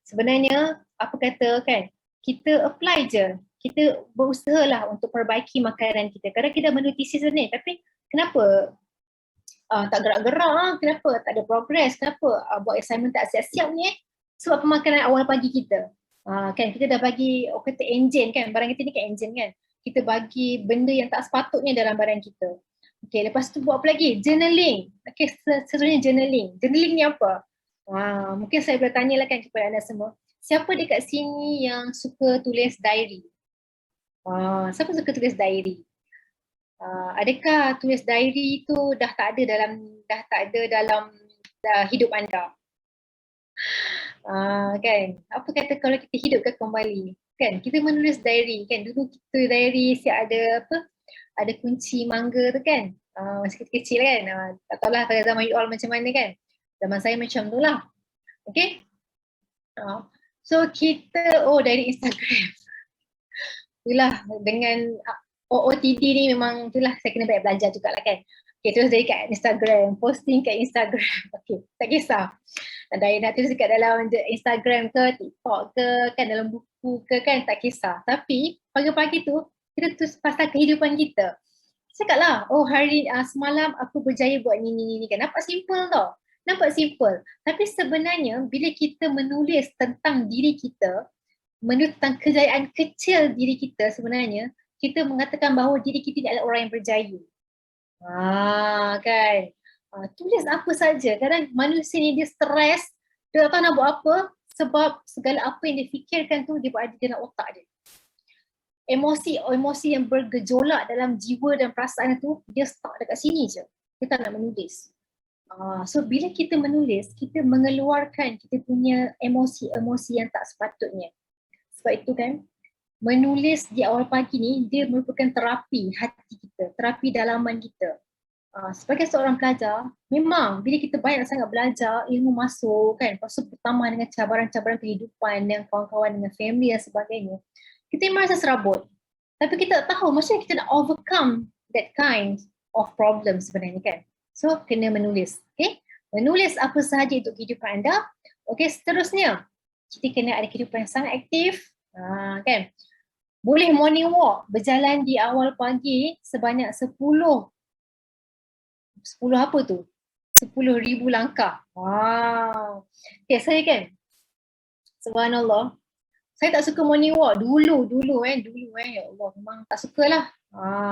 Sebenarnya apa kata kan? Kita apply je. Kita berusaha lah untuk perbaiki makanan kita. Kadang kita menutrisi sebenarnya, tapi kenapa tak gerak-gerak, kenapa tak ada progress, kenapa buat assignment tak siap-siap ni sebab pemakanan awal pagi kita. Kan kita dah bagi kata engine kan, barang kita ni kan engine kan, kita bagi benda yang tak sepatutnya dalam badan kita. Okay, lepas tu buat apa lagi? Journaling. Okay, sebenarnya journaling ni apa? Mungkin saya boleh tanyalah kan kepada anda semua, siapa dekat sini yang suka tulis diary? Siapa suka tulis diary? Adakah tulis diary tu dah tak ada dalam hidup anda? Kan, apa kata kalau kita hidupkan kembali, kan kita menulis diary kan, dulu kita diary siap ada kunci mangga tu kan, masa kecil-kecil kan, tak tahulah pada zaman you all macam mana kan, zaman saya macam tu lah. Okay, so kita dari Instagram itulah dengan OOTD ni memang itulah saya kena banyak belajar juga lah kan. Okay, terus dari kat Instagram, posting kat Instagram. Okay, tak kisah. Dari nak tulis kat dalam Instagram ke, TikTok ke, kan dalam buku ke kan, tak kisah. Tapi pagi-pagi tu, kita tulis pasal kehidupan kita. Cakap lah, hari semalam aku berjaya buat ni kan. Nampak simple tau. Nampak simple. Tapi sebenarnya bila kita menulis tentang diri kita, menulis tentang kejayaan kecil diri kita sebenarnya, kita mengatakan bahawa diri kita ni adalah orang yang berjaya. Kan. Tulis apa saja. Kadang manusia ni dia stres, dia tak tahu nak buat apa sebab segala apa yang dia fikirkan tu dia buat ada dalam otak dia. Emosi yang bergejolak dalam jiwa dan perasaan tu dia stuck dekat sini je. Dia tak nak menulis. So bila kita menulis, kita mengeluarkan kita punya emosi-emosi yang tak sepatutnya. Sebab itu kan, menulis di awal pagi ni dia merupakan terapi hati kita, terapi dalaman kita. Sebagai seorang pelajar, memang bila kita banyak sangat belajar, ilmu masuk kan, lepas tu pertama dengan cabaran-cabaran kehidupan dengan kawan-kawan, dengan family dan sebagainya, kita memang rasa serabut. Tapi kita tak tahu macam mana kita nak overcome that kind of problem sebenarnya kan. So kena menulis. Okay? Menulis apa sahaja untuk kehidupan anda. Okay, seterusnya kita kena ada kehidupan yang sangat aktif. Kan? Boleh morning walk, berjalan di awal pagi sebanyak 10 apa tu? 10,000 langkah. Okay, saya kan, subhanallah, saya tak suka morning walk dulu ya Allah, memang tak sukalah.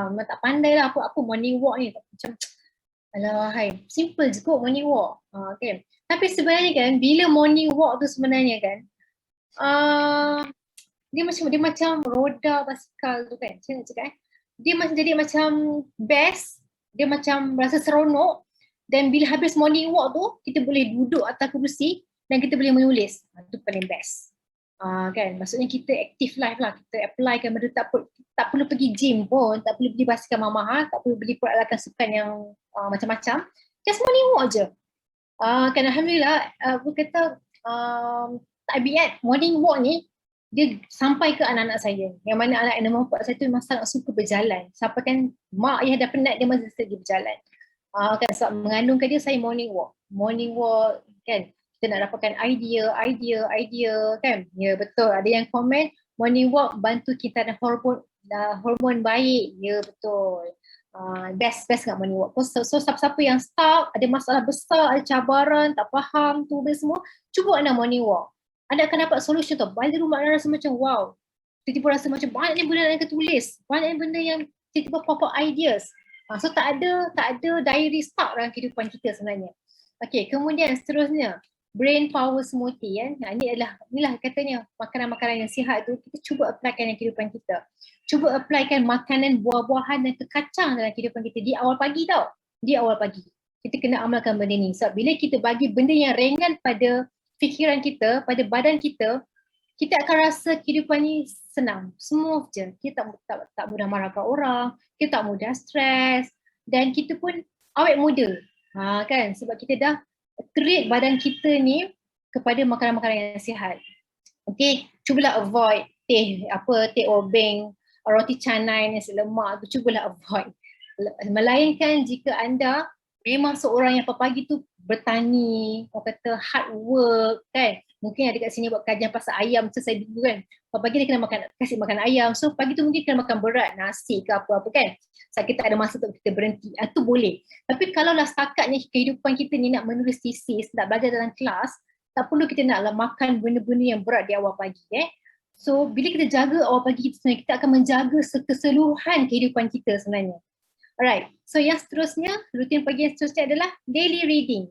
Memang tak pandai lah apa morning walk ni, macam alahai, simple je kot morning walk. Okay. Tapi sebenarnya kan, bila morning walk tu sebenarnya kan, dia macam roda basikal tu kan, macam nak cakap dia macam jadi macam best, dia macam rasa seronok. Dan bila habis morning walk tu, kita boleh duduk atas kerusi dan kita boleh menulis. Itu paling best. Kan, maksudnya kita aktif life lah, kita apply kan benda, tak perlu pergi gym pun, tak perlu beli basikal mahal, tak perlu beli peralatan sukan yang macam-macam, just morning walk je. Kan alhamdulillah, aku kata tabiat morning walk ni dia sampai ke anak-anak saya, yang mana anak nombor 4 saya tu memang sangat suka berjalan, sampai kan mak ayah dah penat dia masih sedih berjalan. Kan sebab mengandungkan dia, saya morning walk kan, kita nak dapatkan idea kan. Ya betul, ada yang komen Morning walk bantu kita ada hormon baik. Ya betul. Best kat morning walk. So siapa-siapa yang start ada masalah besar, ada cabaran, tak faham tu semua, cuba anda morning walk. Anda akan dapat solution tu. Balik rumah anda rasa macam wow. Tiba-tiba rasa macam banyak benda yang kita tulis, banyak benda yang tiba-tiba pop up ideas. So tak ada diary stuck dalam kehidupan kita sebenarnya. Okay, kemudian seterusnya brain power smoothie kan. Inilah katanya makanan-makanan yang sihat tu kita cuba applykan dalam kehidupan kita. Cuba applykan makanan buah-buahan dan kekacang dalam kehidupan kita di awal pagi tau. Di awal pagi. Kita kena amalkan benda ni. Sebab bila kita bagi benda yang ringan pada fikiran kita, pada badan kita, kita akan rasa kehidupan ni senang, smooth je. Kita tak mudah marah kat orang, kita tak mudah stres dan kita pun awet muda. Kan? Sebab kita dah treat badan kita ni kepada makanan-makanan yang sihat. Okay, cubalah avoid teh obeng, roti canai, nasi lemak tu cubalah avoid. Melainkan jika anda memang seorang yang pagi tu bertani, orang kata hard work kan. Mungkin ada kat sini buat kajian pasal ayam macam saya dulu kan. Pagi dia kena kasih makan ayam. So pagi tu mungkin kena makan berat, nasi ke apa-apa kan. Saat kita ada masa untuk kita berhenti, itu boleh. Tapi kalau lah setakatnya kehidupan kita ni nak menulis tesis, nak belajar dalam kelas, tak perlu kita nak makan benda-benda yang berat di awal pagi. So bila kita jaga awal pagi kita sebenarnya, kita akan menjaga keseluruhan kehidupan kita sebenarnya. Alright, so yang seterusnya, rutin pagi yang seterusnya adalah daily reading.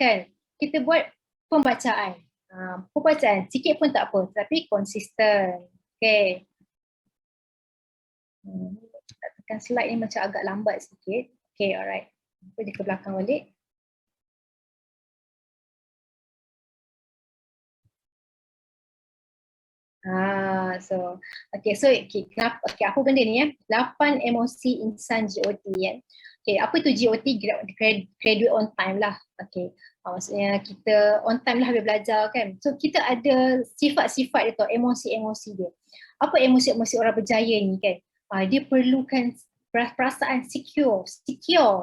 Kan, kita buat pembacaan. Pembacaan, sikit pun tak apa, tapi konsisten. Okay. Tak tekan slide ni macam agak lambat sikit. Okay, alright. Pergi ke belakang balik. Apa benda ni ya? 8 emosi insan GOT ya. Okay, apa itu GOT? Graduate on time lah. Okay, maksudnya kita on time lah habis belajar kan. So kita ada sifat-sifat atau emosi-emosi dia. Apa emosi-emosi orang berjaya ni kan? Dia perlukan perasaan secure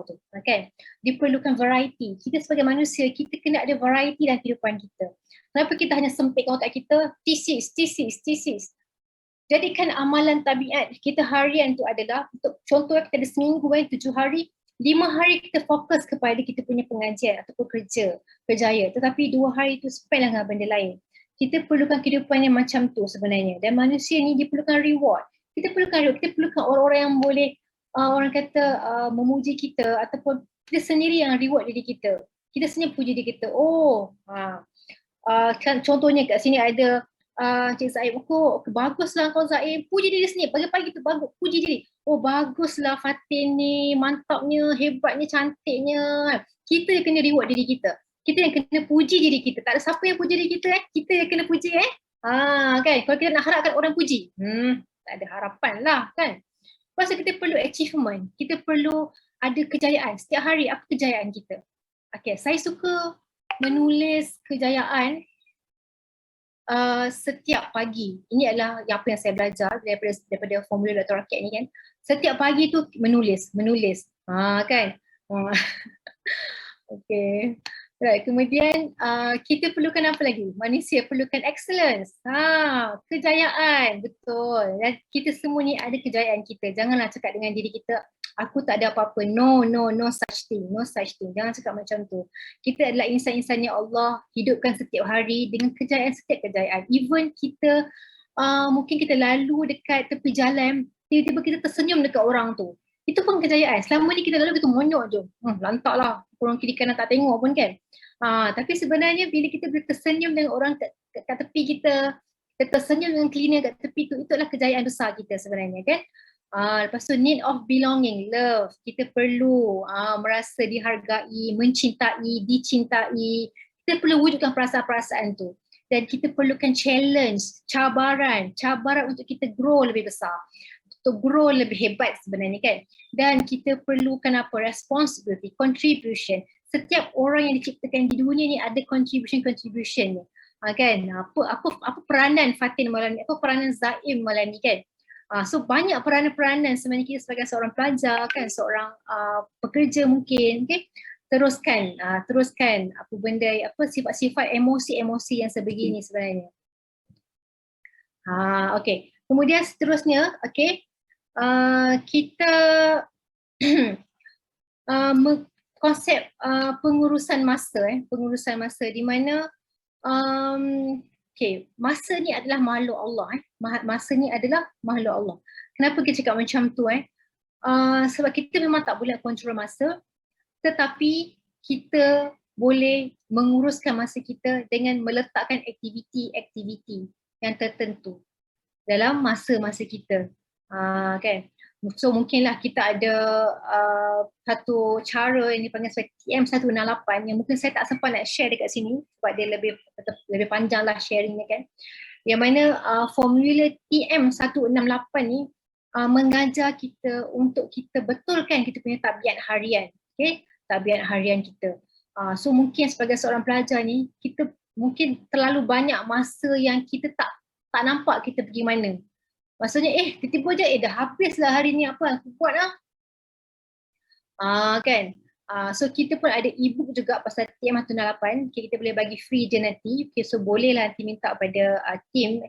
tu, kan? Dia perlukan variety. Kita sebagai manusia, kita kena ada variety dalam kehidupan kita. Kenapa kita hanya sempitkan otak kita? Thesis. Jadikan amalan tabiat kita harian tu adalah, untuk contoh kita ada seminggu 7 hari, 5 hari kita fokus kepada kita punya pengajian ataupun kerjaya. Tetapi 2 hari tu spend dengan benda lain. Kita perlukan kehidupan yang macam tu sebenarnya. Dan manusia ni dia perlukan reward. Kita perlukan orang-orang yang boleh orang kata memuji kita ataupun kita sendiri yang reward diri kita. Kita sendiri puji diri kita. Kan contohnya kat sini ada Cik Zaim, baguslah kau Zaim, puji diri sendiri, pagi-pagi tu bagus, puji diri. Baguslah Fatin ni, mantapnya, hebatnya, cantiknya. Kita yang kena reward diri kita. Kita yang kena puji diri kita. Tak ada siapa yang puji diri kita kita yang kena puji kan, kalau kita nak harapkan orang puji, tak ada harapan lah kan. Pasal kita perlu achievement, kita perlu ada kejayaan. Setiap hari apa kejayaan kita? Okay, saya suka menulis kejayaan setiap pagi. Ini adalah apa yang saya belajar daripada formula Dr. Rakyat ni kan. Setiap pagi tu menulis. Kan. Okay. Right. Kemudian kita perlukan apa lagi? Manusia perlukan excellence. Kejayaan. Betul. Dan kita semua ni ada kejayaan kita. Janganlah cakap dengan diri kita, aku tak ada apa-apa. No such thing. Jangan cakap macam tu. Kita adalah insan-insan yang Allah hidupkan setiap hari dengan setiap kejayaan. Even kita mungkin kita lalu dekat tepi jalan, tiba-tiba kita tersenyum dekat orang tu. Itu pun kejayaan. Selama ni kita lalu kita monyok je. Lantak lah. Orang kiri kanan tak tengok pun kan. Tapi sebenarnya bila kita boleh tersenyum dengan orang kat tepi kita tersenyum dengan cleaner kat tepi tu, itu adalah kejayaan besar kita sebenarnya kan. Lepas tu need of belonging, love. Kita perlu merasa dihargai, mencintai, dicintai. Kita perlu wujudkan perasaan-perasaan tu. Dan kita perlukan challenge, cabaran untuk kita grow lebih besar. Untuk grow lebih hebat sebenarnya kan. Dan kita perlukan responsibility, contribution. Setiap orang yang diciptakan di dunia ni ada contribution ni. Kan? Apa peranan Fatin malam ni? Apa peranan Zaim malam ni kan? So banyak peranan-peranan sebenarnya kita sebagai seorang pelajar kan, seorang pekerja mungkin, okay? Teruskan sifat-sifat emosi-emosi yang sebegini sebenarnya. Okay. Kemudian seterusnya, okay, kita konsep pengurusan masa, pengurusan masa di mana okay, masa ni adalah makhluk Allah. Masa ni adalah makhluk Allah. Kenapa kita cakap macam tu? Sebab kita memang tak boleh kontrol masa, tetapi kita boleh menguruskan masa kita dengan meletakkan aktiviti-aktiviti yang tertentu dalam masa-masa kita. Kan? So mungkinlah kita ada satu cara yang dipanggil sebagai TM168 yang mungkin saya tak sempat nak share dekat sini sebab dia lebih panjang lah sharingnya kan. Yang mana formula TM168 ni mengajar kita untuk kita betulkan kita punya tabiat harian. Okay? Tabiat harian kita. So mungkin sebagai seorang pelajar ni, kita mungkin terlalu banyak masa yang kita tak nampak kita pergi mana. Maksudnya tiba-tiba je dah habis lah hari ni apa aku buat lah. Kan. So kita pun ada e-book juga pasal TM168. Okay, kita boleh bagi free je nanti. Okay, so bolehlah nanti minta pada team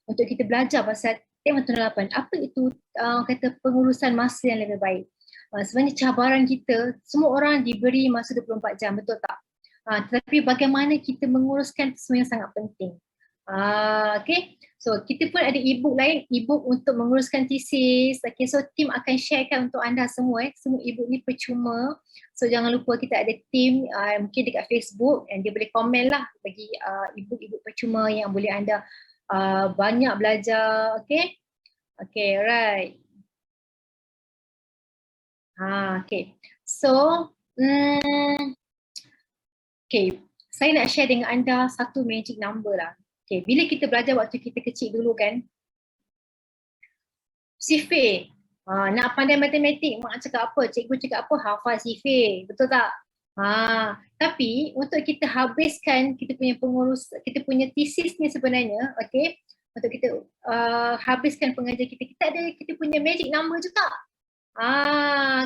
untuk kita belajar pasal TM168. Apa itu kata pengurusan masa yang lebih baik. Sebenarnya cabaran kita, semua orang diberi masa 24 jam, betul tak? Tetapi bagaimana kita menguruskan sebenarnya sangat penting. Okay, so kita pun ada e-book lain, e-book untuk menguruskan tesis. Okay, so team akan sharekan untuk anda semua. Semua e-book ni percuma. So jangan lupa kita ada team mungkin dekat Facebook dan dia boleh komen lah bagi e-book percuma yang boleh anda banyak belajar. Okay, okay, alright. Okay, so okay, saya nak share dengan anda satu magic number lah. Okay, bila kita belajar waktu kita kecil dulu kan, sifir, nak pandai matematik, mak cakap apa, cikgu cakap apa, hafal sifir, betul tak? Tapi untuk kita habiskan kita punya tesis ni sebenarnya, okay, untuk kita habiskan pengajian kita ada kita punya magic number juga.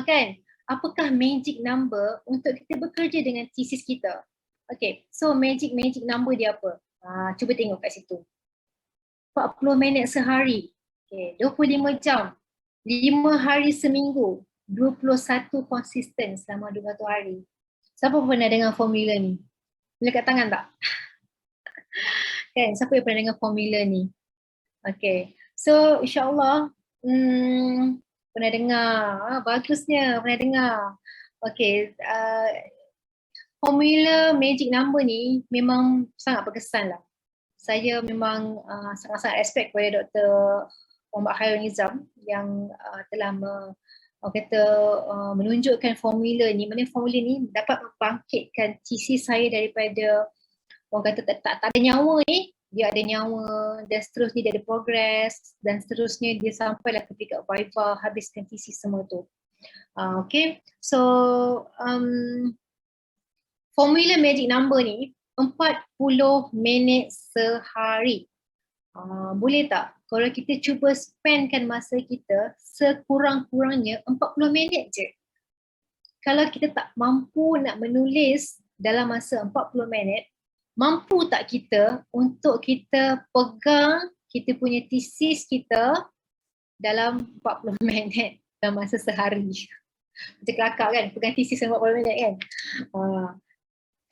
Kan? Apakah magic number untuk kita bekerja dengan tesis kita? Okay, so magic number dia apa? Cuba tengok kat situ. 40 minit sehari. Okay, 25 jam. 5 hari seminggu. 21 konsisten selama 200 hari. Siapa pernah dengar formula ni? Boleh kat tangan tak? Kan, siapa yang pernah dengar formula ni? Okay, so insyaAllah pernah dengar. Bagusnya pernah dengar. Okay, formula magic number ni memang sangat berkesan lah. Saya memang sangat-sangat respect kepada Dr. Muhammad Khairul Nizam yang telah menunjukkan formula ni. Mana formula ni dapat membangkitkan tesis saya daripada orang kata tak ada nyawa ni, dia ada nyawa dan seterusnya dia ada progress dan seterusnya dia sampailah ke tingkat viva, habiskan tesis semua tu. Okay, so formula magic number ni 40 minit sehari. Boleh tak kalau kita cuba spendkan masa kita sekurang-kurangnya 40 minit je. Kalau kita tak mampu nak menulis dalam masa 40 minit, mampu tak kita untuk kita pegang kita punya tesis kita dalam 40 minit dalam masa sehari? Macam kelakar kan, pegang tesis dalam 40 minit kan?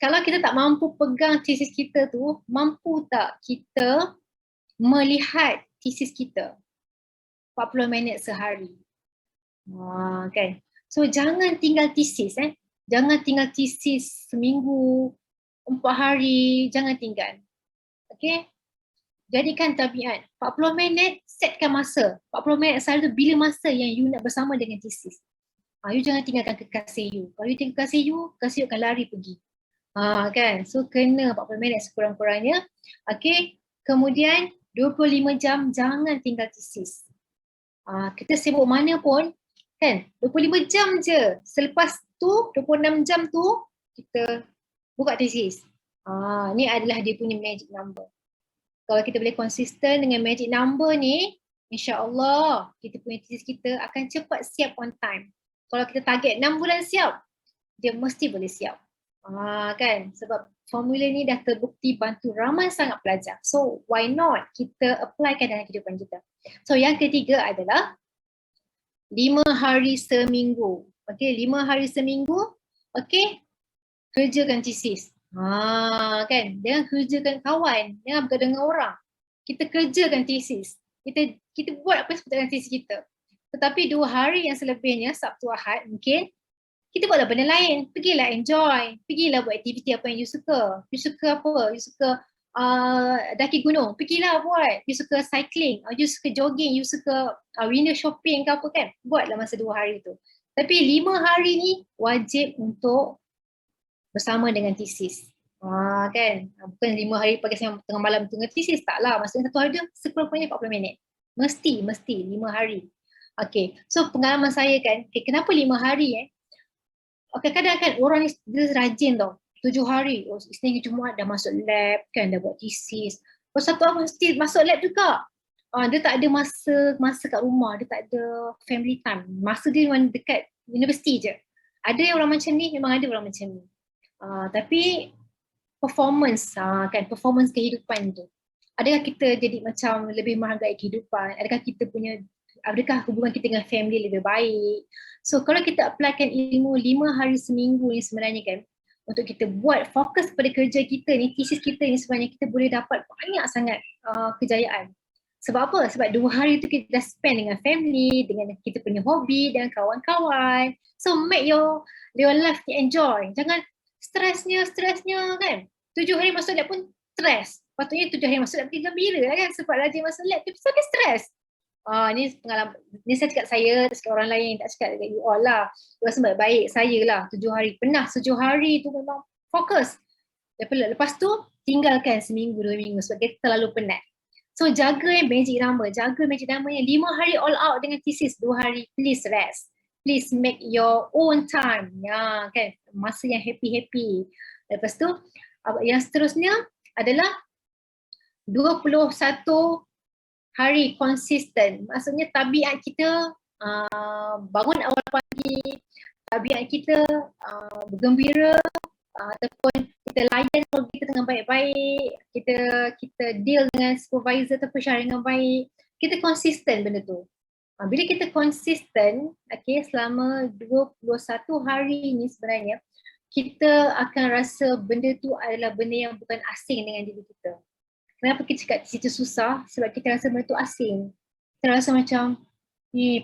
Kalau kita tak mampu pegang tesis kita tu, mampu tak kita melihat tesis kita 40 minit sehari? Kan? So jangan tinggal tesis Jangan tinggal tesis seminggu, 4 hari, jangan tinggal. Okay? Jadikan tabiat. 40 minit, setkan masa. 40 minit sehari tu bila masa yang you nak bersama dengan tesis. You jangan tinggalkan kekasih you. Kalau you tinggal kekasih you akan lari pergi. Kan? So kena 40 minit sekurang-kurangnya. Okay? Kemudian 25 jam jangan tinggal tesis. Kita sibuk mana pun, kan? 25 jam je. Selepas tu 26 jam tu kita buka tesis. Ni adalah dia punya magic number. Kalau kita boleh konsisten dengan magic number ni, insya-Allah kita punya tesis kita akan cepat siap on time. Kalau kita target 6 bulan siap, dia mesti boleh siap. Kan, sebab formula ni dah terbukti bantu ramai sangat pelajar. So why not kita applykan dalam kehidupan kita. So yang ketiga adalah 5 hari seminggu. Okay, 5 hari seminggu, okay, kerjakan tesis. Kan, jangan kerjakan kawan, jangan bergaduh dengan orang. Kita kerjakan tesis. Kita buat apa seperti tesis kita. Tetapi 2 hari yang selebihnya, Sabtu Ahad, mungkin kita buatlah benda lain. Pergilah enjoy. Pergilah buat aktiviti apa yang you suka. You suka apa? You suka daki gunung. Pergilah buat. You suka cycling. You suka jogging. You suka window shopping ke apa kan. Buatlah masa 2 hari tu. Tapi 5 hari ni wajib untuk bersama dengan tesis. Kan. Bukan 5 hari pagi siang tengah malam tengah tesis. Taklah. Maksudnya satu hari dia sekurang-kurangnya 40 minit. Mesti 5 hari. Okay. So pengalaman saya kan. Okay, kenapa 5 hari kadang-kadang kan orang ni dia rajin tau. 7 hari, Isnin ke Jumaat dah masuk lab kan, dah buat tesis. Satu hari mesti masuk lab juga. Dia tak ada masa kat rumah, dia tak ada family time. Masa dia memang dekat universiti je. Ada yang orang macam ni, memang ada orang macam ni. Tapi performance kehidupan tu. Adakah kita jadi macam lebih menghargai kehidupan? Adakah hubungan kita dengan family lebih baik? So kalau kita applykan ilmu 5 hari seminggu ni sebenarnya kan, untuk kita buat fokus pada kerja kita ni, tesis kita ni sebenarnya kita boleh dapat banyak sangat kejayaan. Sebab apa? Sebab 2 hari tu kita dah spend dengan family, dengan kita punya hobi dan kawan-kawan. So make your life enjoy. Jangan stresnya kan. 7 hari masuk lab pun stres. Patutnya 7 hari masuk lab gembira kan, sebab rajin masuk lab tapi sakit stres. Ni pengalaman, ni saya cakap saya, tak cakap orang lain, tak cakap dekat you all lah. You rasa baik, saya lah 7 hari, pernah 7 hari tu memang fokus. Lepas tu tinggalkan seminggu, 2 minggu sebab kita terlalu penat. So jaga magic number yang 5 hari all out dengan thesis, 2 hari please rest. Please make your own time, kan, masa yang happy-happy. Lepas tu yang seterusnya adalah 21 hari konsisten. Maksudnya tabiat kita bangun awal pagi, tabiat kita bergembira, ataupun kita layan program kita dengan baik-baik, kita deal dengan supervisor atau pensyarah dengan baik, kita konsisten benda tu. Bila kita konsisten, selama 21 hari ni sebenarnya, kita akan rasa benda tu adalah benda yang bukan asing dengan diri kita. Kenapa kita cakap situ susah? Sebab kita rasa benda tu asing. Kita rasa macam,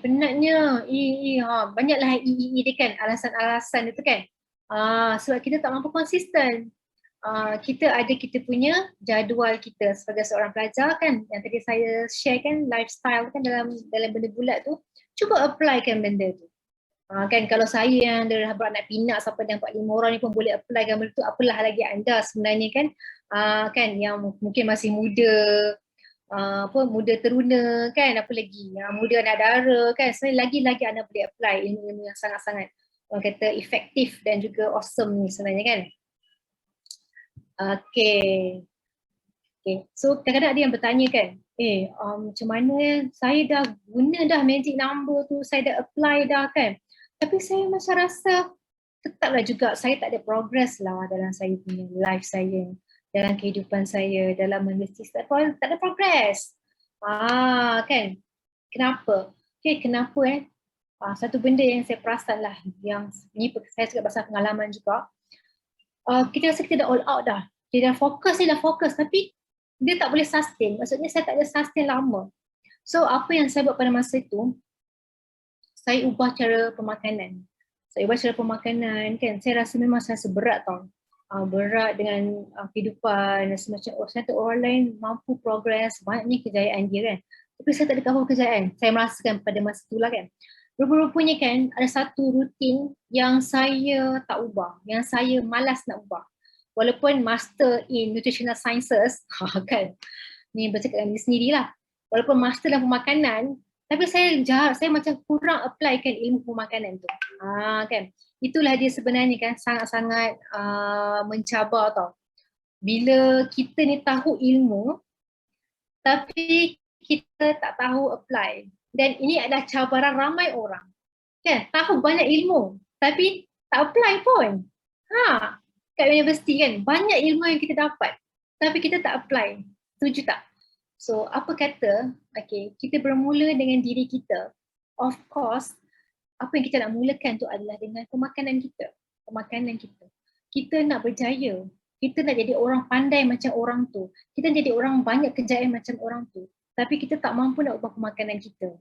penatnya, banyaklah dia kan, alasan-alasan itu kan. Sebab kita tak mampu konsisten. Kita punya jadual kita sebagai seorang pelajar kan, yang tadi saya share kan, lifestyle kan dalam benda bulat tu, cuba applykan benda tu. Kan kalau saya yang dah beranak pinak sampai dan 4-5 orang ni pun boleh applykan benda tu, apalah lagi anda sebenarnya kan, kan yang mungkin masih muda, muda teruna kan, apa lagi, muda anak dara kan, sebenarnya lagi anda boleh apply ilmu-ilmu yang sangat-sangat orang kata efektif dan juga awesome ni sebenarnya kan. Okay. So kadang-kadang ada yang bertanya kan, macam mana saya dah guna dah magic number tu, saya dah apply dah kan, tapi saya macam rasa tetaplah juga saya tak ada progress lah dalam saya punya life saya, dalam kehidupan saya, dalam menulis, tak ada progress. Kan, kenapa? Kenapa satu benda yang saya perasan lah, yang ni saya cakap pasal pengalaman juga, kita rasa kita dah all out dah, kita dah fokus, tapi dia tak boleh sustain. Maksudnya saya tak ada sustain lama. So apa yang saya buat pada masa itu, saya ubah cara pemakanan. Kan, saya rasa memang saya rasa berat tau. Berat dengan kehidupan dan semacam orang lain mampu progress, banyaknya kejayaan dia kan. Tapi saya tak ada apa kejayaan. Saya merasakan pada masa itulah kan. Rupa-rupanya kan ada satu rutin yang saya tak ubah, yang saya malas nak ubah. Walaupun master in nutritional sciences, kan, ni bercakap dengan diri sendirilah. Walaupun master dalam pemakanan, tapi saya macam kurang applykan ilmu pemakanan tu. Kan, itulah dia sebenarnya kan, sangat-sangat mencabar tau. Bila kita ni tahu ilmu, tapi kita tak tahu apply. Dan ini adalah cabaran ramai orang. Kan, tahu banyak ilmu, tapi tak apply pun. kat universiti kan, banyak ilmu yang kita dapat tapi kita tak apply. Setuju tak? So apa kata, okay, kita bermula dengan diri kita. Of course, apa yang kita nak mulakan tu adalah dengan pemakanan kita. Pemakanan kita. Kita nak berjaya. Kita nak jadi orang pandai macam orang tu. Kita nak jadi orang banyak kejayaan macam orang tu. Tapi kita tak mampu nak ubah pemakanan kita.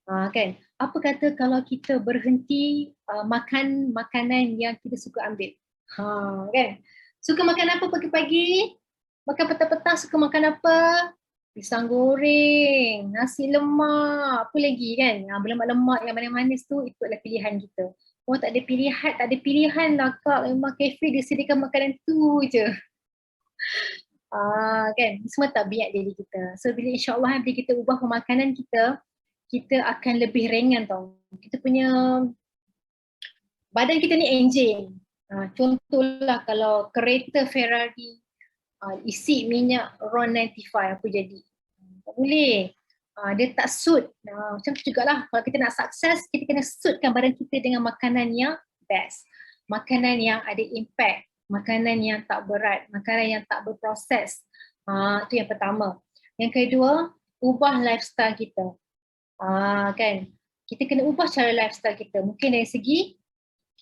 Kan? Apa kata kalau kita berhenti makan makanan yang kita suka ambil? Kan? Suka makan apa pagi-pagi? Makan petang-petang suka makan apa? Pisang goreng, nasi lemak, apa lagi kan? Berlemak-lemak yang manis-manis tu, itu adalah pilihan kita. Oh tak ada pilihan lah kak, memang kafe dia sediakan makanan tu je. Kan? Semua tabiat diri kita. So bila insyaAllah bila kita ubah pemakanan kita, kita akan lebih ringan tau. Kita punya badan kita ni enjin. Contohlah kalau kereta Ferrari isi minyak RON 95, apa jadi? Tak boleh. Dia tak suit. Macam tu jugalah kalau kita nak sukses, kita kena suitkan badan kita dengan makanan yang best. Makanan yang ada impact. Makanan yang tak berat. Makanan yang tak berproses. Itu yang pertama. Yang kedua, ubah lifestyle kita. Kan? Kita kena ubah cara lifestyle kita. Mungkin dari segi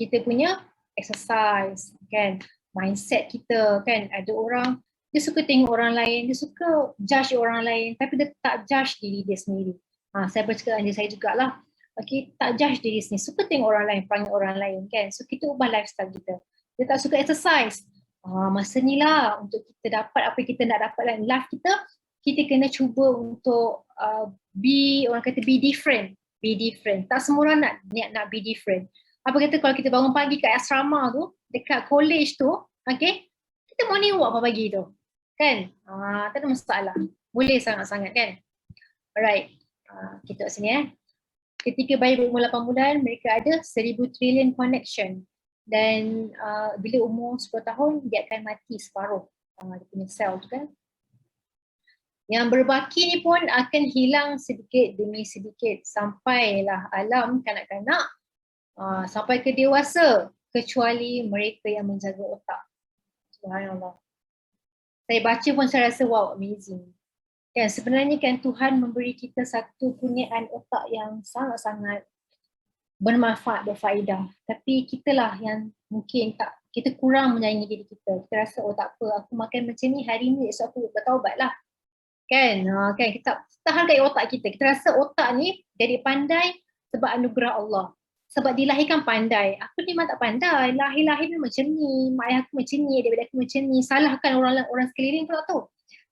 kita punya exercise, kan? Mindset kita, kan? Ada orang dia suka tengok orang lain, dia suka judge orang lain, tapi dia tak judge diri dia sendiri. Saya bercakap dengan saya jugalah. Okay, tak judge diri sendiri, suka tengok orang lain, panggil orang lain, kan? So kita ubah lifestyle kita. Dia tak suka exercise. Masa ni lah untuk kita dapat apa yang kita nak dapat dalam life kita, kita kena cuba untuk orang kata be different. Be different. Tak semua orang nak be different. Apa kata kalau kita bangun pagi kat asrama tu, dekat college tu, okay, kita morning walk pagi tu. Kan? Tak ada masalah. Boleh sangat-sangat kan? Alright. Kita kat sini Ketika bayi berumur 8 bulan, mereka ada 1000 trillion connection. Dan bila umur 10 tahun, dia akan mati separuh. Dia punya sel tu kan. Yang berbaki ni pun akan hilang sedikit demi sedikit. Sampailah alam kanak-kanak, sampai ke dewasa. Kecuali mereka yang menjaga otak. Subhanallah. Saya baca pun saya rasa wow, amazing. Kan sebenarnya kan Tuhan memberi kita satu kurniaan otak yang sangat-sangat bermanfaat, berfaedah. Tapi kitalah yang mungkin kita kurang menyayangi diri kita. Kita rasa oh tak apa, aku makan macam ni hari ni, esok aku bertaubat lah. Kan? Kan kita hargai otak kita. Kita rasa otak ni jadi pandai sebab anugerah Allah. Sebab dilahirkan pandai. Aku ni memang tak pandai. Lahir-lahir macam ni. Mak ayah aku macam ni. Adik-adik aku macam ni. Salahkan orang sekeliling pula tu.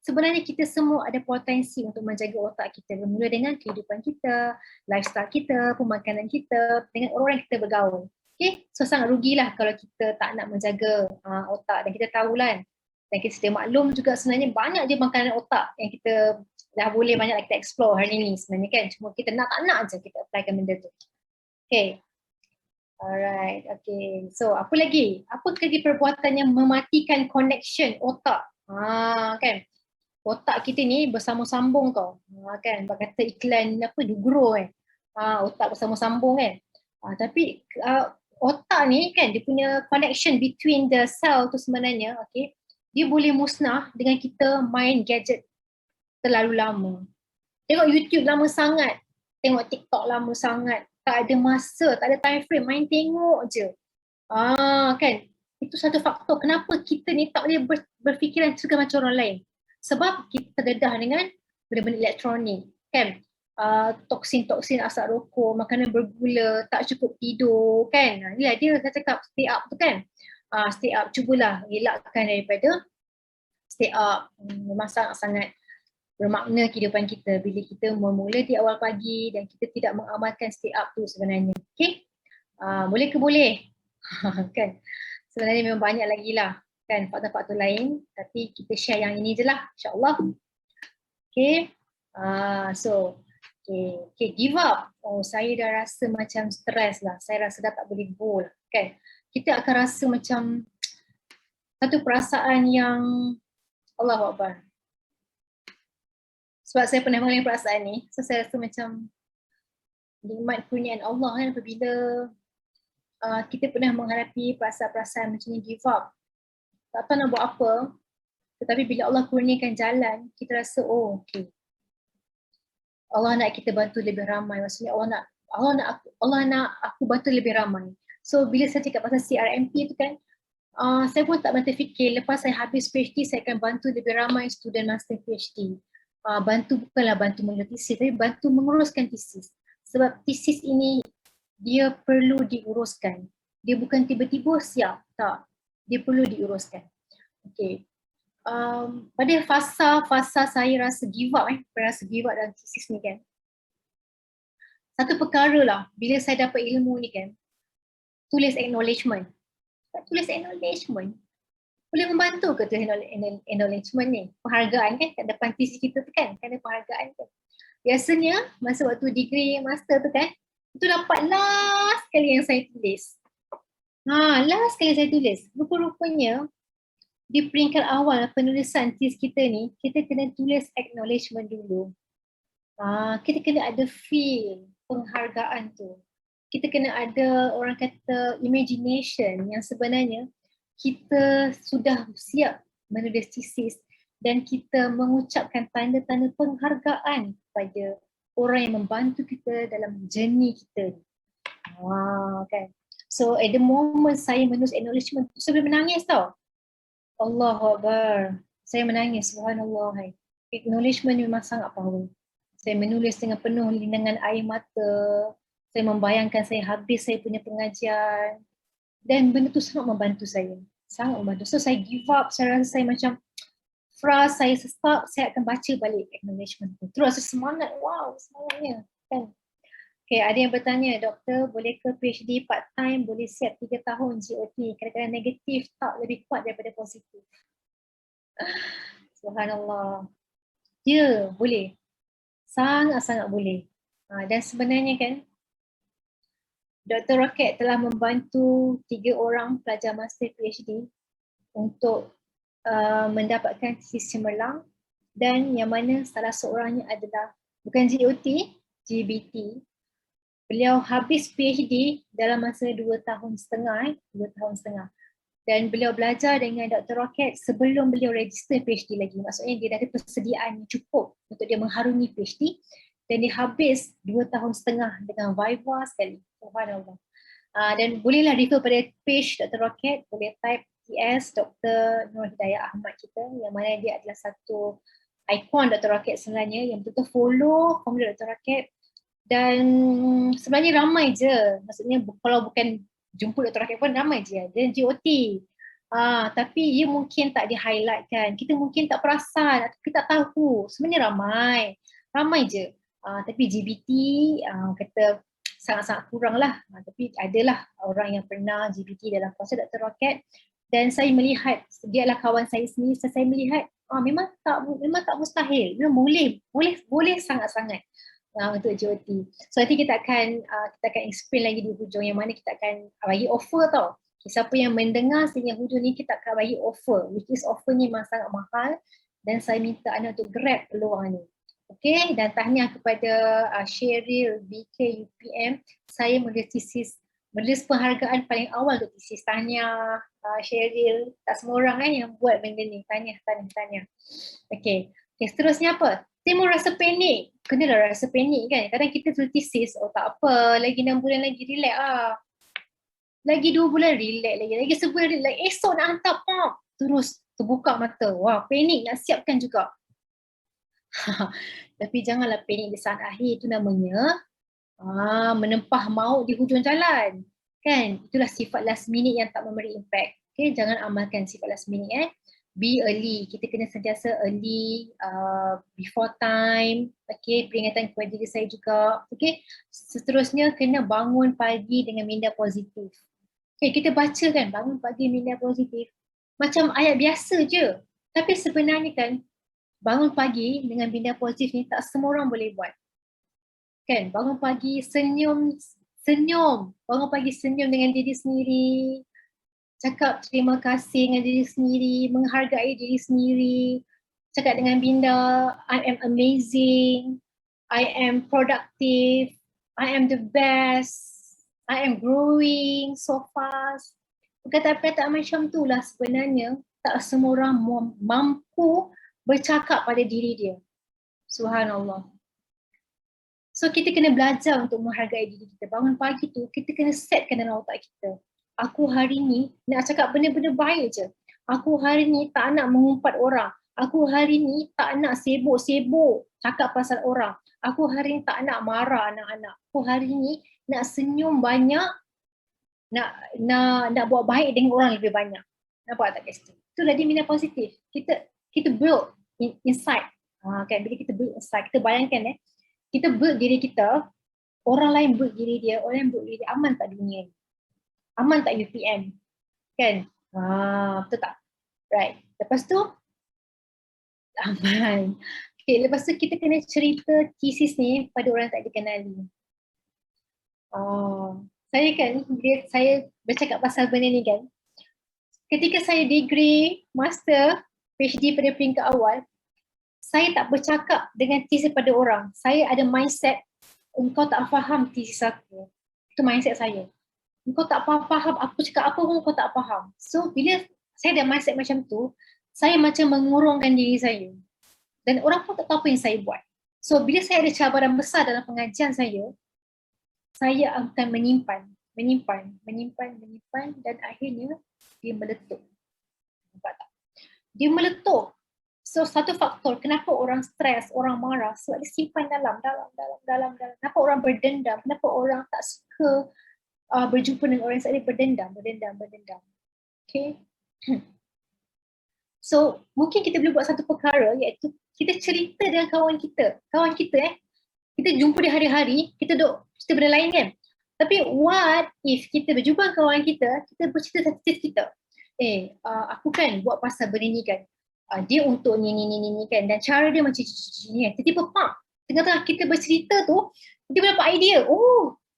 Sebenarnya kita semua ada potensi untuk menjaga otak kita. Bermula dengan kehidupan kita, lifestyle kita, pemakanan kita, dengan orang yang kita bergaul. Okay? So sangat rugilah kalau kita tak nak menjaga otak. Dan kita tahulah kan. Dan kita sedia maklum juga sebenarnya banyak je makanan otak yang kita dah boleh banyak kita explore hari ni sebenarnya kan. Cuma kita nak tak nak je kita applykan benda tu. Okay. Alright, okay. So apa lagi? Apa lagi perbuatan yang mematikan connection otak? Kan? Otak kita ni bersambung-sambung tau. Kan? Kata iklan apa? Dugro kan? Otak bersambung-sambung kan? Tapi otak ni kan dia punya connection between the cell tu sebenarnya, okay, dia boleh musnah dengan kita main gadget terlalu lama. Tengok YouTube lama sangat. Tengok TikTok lama sangat. Tak ada masa, tak ada time frame, main tengok je. Kan? Itu satu faktor kenapa kita ni tak boleh berfikiran juga macam orang lain. Sebab kita terdedah dengan benda-benda elektronik. Kan? Toksin-toksin asap rokok, makanan bergula, tak cukup tidur. Kan? Dia cakap stay up tu kan? Stay up, cubalah elakkan daripada stay up. Memang sangat-sangat bermakna kehidupan kita bila kita memula di awal pagi dan kita tidak mengamalkan stay up tu sebenarnya. Okay? Boleh ke boleh? Kan? Sebenarnya memang banyak lagi lah kan faktor-faktor lain, tapi kita share yang ini je lah insyaAllah. Okay? Okay, give up. Saya dah rasa macam stres lah. Saya rasa dah tak boleh go lah. Kan? Kita akan rasa macam satu perasaan yang Allahu Akbar. Sebab saya pernah mengalami perasaan ni, so saya rasa macam nikmat kurniaan Allah kan apabila kita pernah menghadapi perasaan-perasaan macam ni, give up. tak tahu nak buat apa. Tetapi bila Allah kurniakan jalan, kita rasa, oh okay, Allah nak kita bantu lebih ramai. Maksudnya Allah nak aku bantu lebih ramai. So bila saya cakap pasal CRMP tu kan, saya pun tak bantu fikir lepas saya habis PhD saya akan bantu lebih ramai student master PhD. Bantu bukanlah bantu menulis tesis, tapi bantu menguruskan tesis. Sebab tesis ini dia perlu diuruskan. Dia bukan tiba-tiba siap, tak. Dia perlu diuruskan. Okay. Pada fasa saya rasa give up dalam tesis ni kan. Satu perkara lah, bila saya dapat ilmu ni kan, tulis acknowledgement. Tulis acknowledgement, boleh membantu ke tu acknowledgement ni? Penghargaan kan kat depan tesis kita tu kan, ada penghargaan tu. Biasanya masa waktu degree master tu kan, itu dapat last kali yang saya tulis. Last kali saya tulis. Rupa-rupanya di peringkat awal penulisan tesis kita ni, kita kena tulis acknowledgement dulu. Kita kena ada feel penghargaan tu. Kita kena ada orang kata imagination yang sebenarnya kita sudah siap menulis tesis dan kita mengucapkan tanda-tanda penghargaan kepada orang yang membantu kita dalam journey kita. Kan. So at the moment saya menulis acknowledgement, saya boleh menangis tau. Allahu Akbar. Saya menangis, subhanallah. Acknowledgement memang sangat power. Saya menulis dengan penuh dengan air mata. Saya membayangkan saya habis saya punya pengajian. Dan benda tu sangat membantu saya. Sangat membantu. So saya give up, saya rasa saya macam saya stuck, saya akan baca balik acknowledgement tu. Terus rasa semangat, wow, semangatnya. Kan? Okay, ada yang bertanya, doktor boleh ke PhD part time, boleh siap 3 tahun GOT, kadang-kadang negatif tak lebih kuat daripada positif. Subhanallah. Ya, boleh. Sangat-sangat boleh. Dan sebenarnya kan, Dr. Rocket telah membantu 3 orang pelajar master PhD untuk mendapatkan tesis cemerlang, dan yang mana salah seorangnya adalah bukan GOT, GBT. Beliau habis PhD dalam masa 2 tahun setengah. Dan beliau belajar dengan Dr. Rocket sebelum beliau register PhD lagi. Maksudnya dia ada persediaan yang cukup untuk dia mengharungi PhD. Dan dia habis 2 tahun setengah dengan viva sekali. Subhanallah. Dan bolehlah refer pada page Dr. Rocket, boleh type TS Dr. Nur Hidayah Ahmad kita, yang mana dia adalah satu ikon Dr. Rocket sebenarnya, yang betul-betul follow formula Dr. Rocket. Dan sebenarnya ramai je, maksudnya kalau bukan jemput Dr. Rocket pun ramai je. Dan GOT, tapi ia mungkin tak di-highlightkan. Kita mungkin tak perasan, kita tak tahu. Sebenarnya ramai je. Tapi GBT kata sangat-sangat kurang lah. Tapi adalah orang yang pernah GBT dalam proses Dr. Rocket. Dan saya melihat, dia adalah kawan saya sendiri, saya melihat memang tak mustahil. Memang boleh sangat-sangat. Untuk GOT. So nanti kita akan explain lagi di hujung, yang mana kita akan bagi offer tau. Siapa yang mendengar sehingga hujung ni, kita akan bagi offer, which is offer ni memang sangat mahal, dan saya minta anda untuk grab peluang ni. Okay, dan tahniah kepada Cheryl BK UPM. Saya menulis penghargaan paling awal untuk tesis. Tahniah Cheryl. Tak semua orang yang buat benda ni. Tahniah. Okay, seterusnya apa? Saya mau rasa panik. Kenalah rasa panik kan. Kadang kita tulis tesis, tak apa, lagi 6 bulan lagi, relax lah. Lagi 2 bulan relax lagi. Lagi sebulan relax. Esok nak hantar pop. Terus terbuka mata. Wah, panik, nak siapkan juga. Tapi janganlah panik di saat akhir. Itu namanya menempah maut di hujung jalan. Kan? Itulah sifat last minute yang tak memberi impact. Okay, jangan amalkan sifat last minute. Be early. Kita kena sentiasa early, before time. Okay, peringatan kepada diri saya juga. Okay, seterusnya kena bangun pagi dengan minda positif. Okay, kita baca kan, bangun pagi minda positif. Macam ayat biasa je. Tapi sebenarnya kan, bangun pagi dengan minda positif ni tak semua orang boleh buat. Kan, bangun pagi senyum. Bangun pagi senyum dengan diri sendiri. Cakap terima kasih dengan diri sendiri, menghargai diri sendiri, cakap dengan minda, I am amazing, I am productive, I am the best, I am growing so fast. Perkataan-perkataan macam tu lah sebenarnya tak semua orang mampu bercakap pada diri dia. Subhanallah. So kita kena belajar untuk menghargai diri kita. Bangun pagi tu kita kena setkan dalam otak kita. Aku hari ni nak cakap benda-benda baik je. Aku hari ni tak nak mengumpat orang. Aku hari ni tak nak sibuk-sibuk cakap pasal orang. Aku hari ni tak nak marah anak-anak. Aku hari ni nak senyum banyak, nak buat baik dengan orang lebih banyak. Nampak tak guys? Itulah dia minat positif. Kita build inside. Kan bila kita build inside, kita bayangkan kita build diri kita, orang lain build diri dia, orang lain build diri dia, aman tak dunia ni? Aman tak UPM? Kan? Betul tak? Right. Lepas tu, aman. Okay, lepas tu kita kena cerita thesis ni pada orang tak dikenali. Saya kan, bila saya bercakap pasal benda ni kan, ketika saya degree, master, PhD pada peringkat awal, saya tak bercakap dengan thesis pada orang. Saya ada mindset, engkau tak faham thesis aku. Itu mindset saya. Engkau tak faham, aku cakap apa pun kau tak faham. So bila saya ada mindset macam tu, saya macam mengurungkan diri saya. Dan orang pun tak tahu apa yang saya buat. So bila saya ada cabaran besar dalam pengajian saya akan menyimpan dan akhirnya dia meletup. Nampak tak? Dia meletup. So satu faktor kenapa orang stres, orang marah sebab dia simpan dalam. Kenapa orang berdendam? Kenapa orang tak suka berjumpa dengan orang yang berdendam. Okay. So mungkin kita boleh buat satu perkara iaitu kita cerita dengan kawan kita. Kita jumpa dia hari-hari, kita cerita benda lain kan. Tapi what if kita berjumpa kawan kita bercerita status kita. Aku kan buat pasal benda ni kan. Dia untuk ni kan. Dan cara dia macam ni kan. Tiba-tiba tengah-tengah kita bercerita tu, kita dapat idea.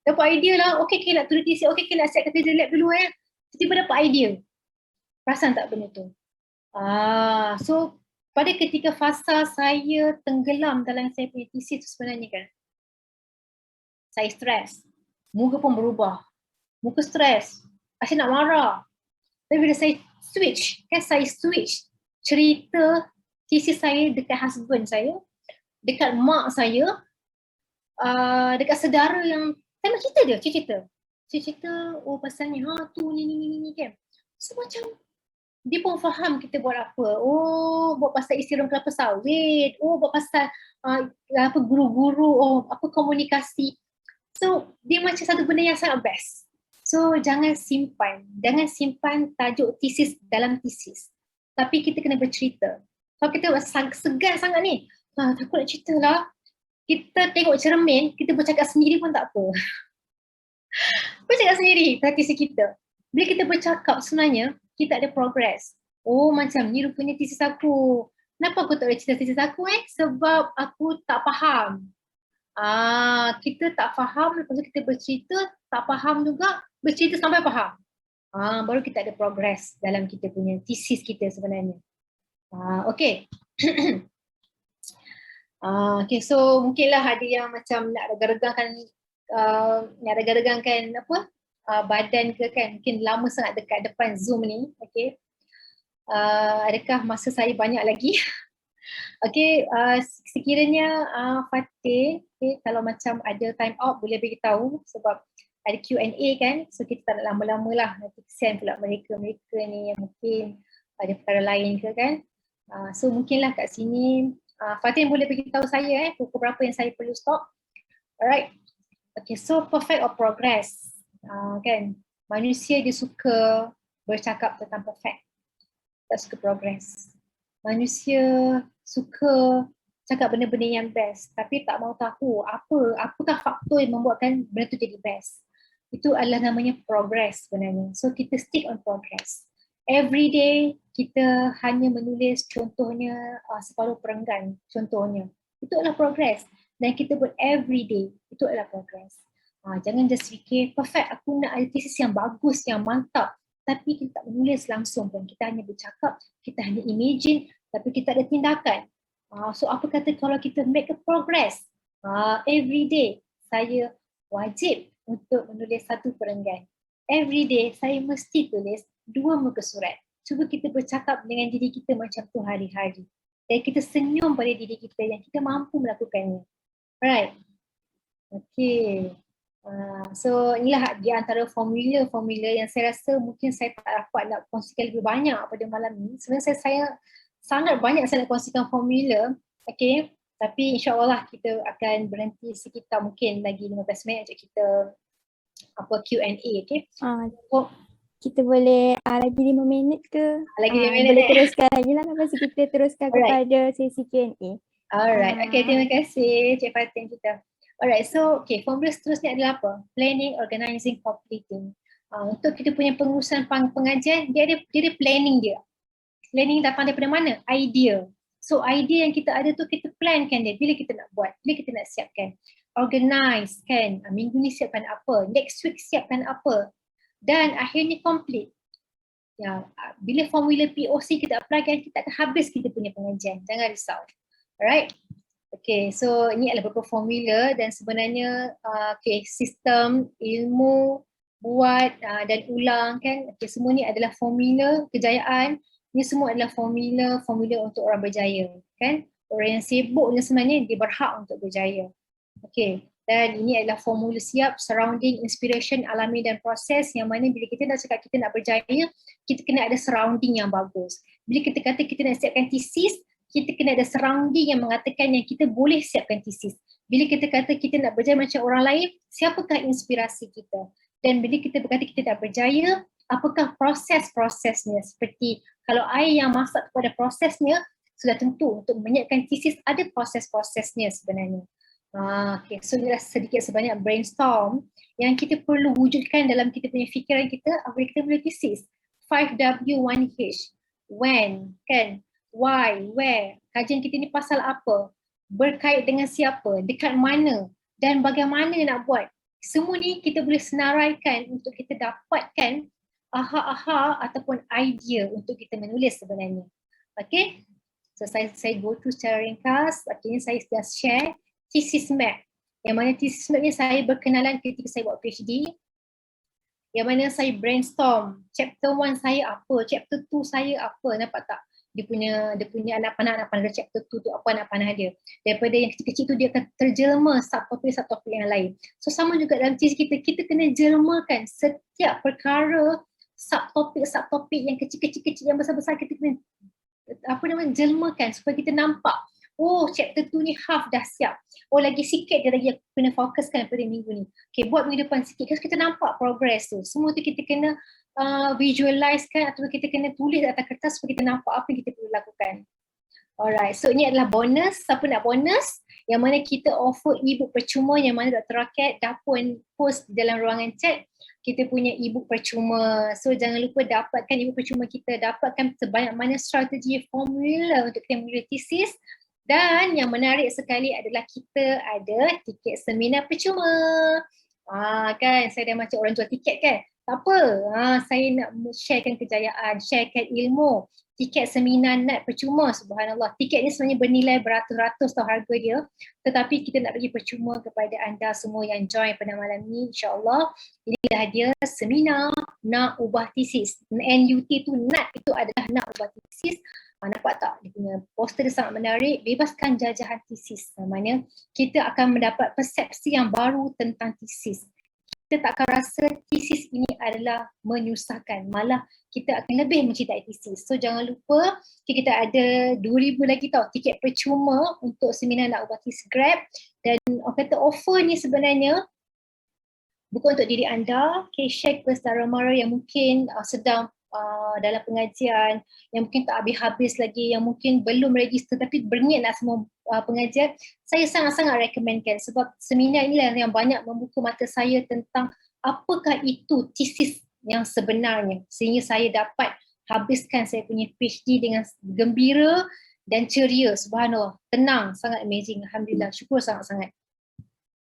Dapat idea lah. Okay, nak tulis thesis. Okay, nak siapkan kerja lab dulu Tiba-tiba dapat idea. Perasan tak benda tu? So pada ketika fasa saya tenggelam dalam saya punya thesis tu sebenarnya kan, saya stres. Muka pun berubah. Muka stres. Asyik nak marah. Tapi bila saya switch cerita thesis saya dekat husband saya, dekat mak saya, dekat saudara yang saya nak cerita. Cerita, pasalnya tu ni kan. So macam dia pun faham kita buat apa. Buat pasal isi rem kelapa sawit. Buat pasal guru-guru. Apa komunikasi. So dia macam satu benda yang sangat best. So jangan simpan tajuk thesis dalam thesis. Tapi kita kena bercerita. Kalau kita segan sangat ni, takut nak cerita lah. Kita tengok cermin, kita bercakap sendiri pun tak apa. Bercakap sendiri thesis kita. Bila kita bercakap sebenarnya, kita ada progress. Macam ni rupanya thesis aku. Kenapa aku tak boleh cerita thesis aku Sebab aku tak faham. Kita tak faham, lepas tu kita bercerita, tak faham juga, bercerita sampai faham. Baru kita ada progress dalam kita punya thesis kita sebenarnya. Okay. Okay, so mungkinlah ada yang macam nak regangkan badan ke kan, mungkin lama sangat dekat depan Zoom ni. Okay. Adakah masa saya banyak lagi? Okay, sekiranya Fatih, kalau macam ada time out boleh beritahu sebab ada Q&A kan, so kita tak nak lama-lama lah, nanti kesian pula mereka ni yang mungkin ada perkara lain ke kan. So mungkinlah kat sini Fatih boleh beritahu saya pukul berapa yang saya perlu stop. Alright. Okay, so perfect or progress. Kan, manusia dia suka bercakap tentang perfect, tak suka progress. Manusia suka cakap benda-benda yang best tapi tak mau tahu apakah faktor yang membuatkan benda tu jadi best. Itu adalah namanya progress sebenarnya. So kita stick on progress. Every day kita hanya menulis contohnya separuh perenggan contohnya. Itu adalah progress. Dan kita buat every day. Itu adalah progress. Jangan just fikir perfect, aku nak ada thesis yang bagus, yang mantap. Tapi kita tak menulis langsung pun. Kita hanya bercakap, kita hanya imagine, tapi kita ada tindakan. So apa kata kalau kita make a progress? Every day saya wajib untuk menulis satu perenggan. Every day saya mesti tulis 2 muka surat. Cuba kita bercakap dengan diri kita macam tu hari-hari. Dan kita senyum pada diri kita yang kita mampu melakukannya. Alright. Okay. So inilah di antara formula-formula yang saya rasa mungkin saya tak dapat nak kongsikan lebih banyak pada malam ni. Sebenarnya saya sangat banyak saya nak kongsikan formula. Okay. Tapi insyaAllah kita akan berhenti sekitar mungkin lagi 15 minit untuk kita Q&A. Okay. Kita boleh lagi 5 minit ke? Lagi 5 minit. Boleh teruskan lagi lah. Lepas tu kita teruskan kepada sesi Q&A. Alright. Okay, terima kasih Cik Fatin kita. Alright, so formula seterusnya adalah apa? Planning, organizing, completing. Untuk kita punya pengurusan pengajian, dia ada planning dia. Planning datang daripada mana? Idea. So idea yang kita ada tu kita plankan dia bila kita nak buat, bila kita nak siapkan. Organize kan, minggu ni siapkan apa, next week siapkan apa. Dan akhirnya complete. Ya, bila formula POC kita apply kan, kita akan habis kita punya pengajian. Jangan risau. Alright. Okay, so ini adalah beberapa formula dan sebenarnya sistem, ilmu, buat dan ulang kan. Okay, semua ni adalah formula kejayaan. Ini semua adalah formula untuk orang berjaya kan. Orang yang sibuk ni sebenarnya dia berhak untuk berjaya. Okay. Dan ini adalah formula siap, surrounding, inspiration, alami dan proses yang mana bila kita dah cakap kita nak berjaya, kita kena ada surrounding yang bagus. Bila kita kata kita nak siapkan thesis, kita kena ada surrounding yang mengatakan yang kita boleh siapkan thesis. Bila kita kata kita nak berjaya macam orang lain, siapakah inspirasi kita? Dan bila kita berkata kita nak berjaya, apakah proses-prosesnya? Seperti kalau air yang masak kepada prosesnya, sudah tentu untuk menyiapkan thesis ada proses-prosesnya sebenarnya. Okay, so inilah sedikit sebanyak brainstorm yang kita perlu wujudkan dalam kita punya fikiran kita apabila kita boleh thesis. 5W1H, when, kan, why, where, kajian kita ni pasal apa, berkait dengan siapa, dekat mana dan bagaimana nak buat. Semua ni kita boleh senaraikan untuk kita dapatkan aha-aha ataupun idea untuk kita menulis sebenarnya. Okay, so saya go through secara ringkas. Akhirnya saya sudah share thesis map. Yang mana thesis map ni saya berkenalan ketika saya buat PhD. Yang mana saya brainstorm. Chapter 1 saya apa, chapter 2 saya apa, nampak tak? Dia punya anak panah chapter 2 tu apa anak panah dia. Daripada yang kecil-kecil tu dia akan terjelma subtopik yang lain. So sama juga dalam thesis kita kena jelmakan setiap perkara subtopik yang kecil-kecil yang besar-besar kita kena jelmakan supaya kita nampak. Oh, chapter 2 ni half dah siap. Oh, lagi sikit dia lagi aku kena fokuskan pada minggu ni. Okay, buat minggu depan sikit. Kasi kita nampak progress tu. Semua tu kita kena visualize kan atau kita kena tulis atas kertas supaya kita nampak apa yang kita perlu lakukan. Alright, so ini adalah bonus. Siapa nak bonus? Yang mana kita offer e-book percuma yang mana Dr. Raket dah pun post dalam ruangan chat. Kita punya e-book percuma. So jangan lupa dapatkan e-book percuma kita. Dapatkan sebanyak mana strategi formula untuk kita menulis thesis. Dan yang menarik sekali adalah kita ada tiket seminar percuma. Kan saya dah macam orang jual tiket kan. Tak apa, saya nak sharekan kejayaan, sharekan ilmu. Tiket seminar NAT percuma, subhanallah. Tiket ni sebenarnya bernilai beratus-ratus tau harga dia. Tetapi kita nak bagi percuma kepada anda semua yang join pada malam ni, insyaAllah. Inilah dia seminar nak ubah thesis. NUT tu, NAT itu adalah nak ubah thesis. Nampak tak? Dia punya poster dia sangat menarik. Bebaskan jajahan thesis. Namanya kita akan mendapat persepsi yang baru tentang thesis. Kita tak akan rasa thesis ini adalah menyusahkan. Malah kita akan lebih mencintai thesis. So jangan lupa kita ada 2,000 lagi tau tiket percuma untuk seminar nak ubah thesis Grab. Dan orang kata offer ni sebenarnya bukan untuk diri anda. Okay, share kepada saudara mara yang mungkin sedang dalam pengajian, yang mungkin tak habis-habis lagi, yang mungkin belum register tapi berniat nak semua pengajian. Saya sangat-sangat recommendkan sebab seminar inilah yang banyak membuka mata saya tentang apakah itu thesis yang sebenarnya, sehingga saya dapat habiskan saya punya PhD dengan gembira dan ceria. Subhanallah, tenang, sangat amazing. Alhamdulillah, syukur sangat-sangat.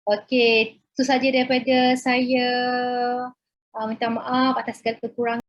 Okey, itu saja daripada saya. Minta maaf atas segala kekurangan.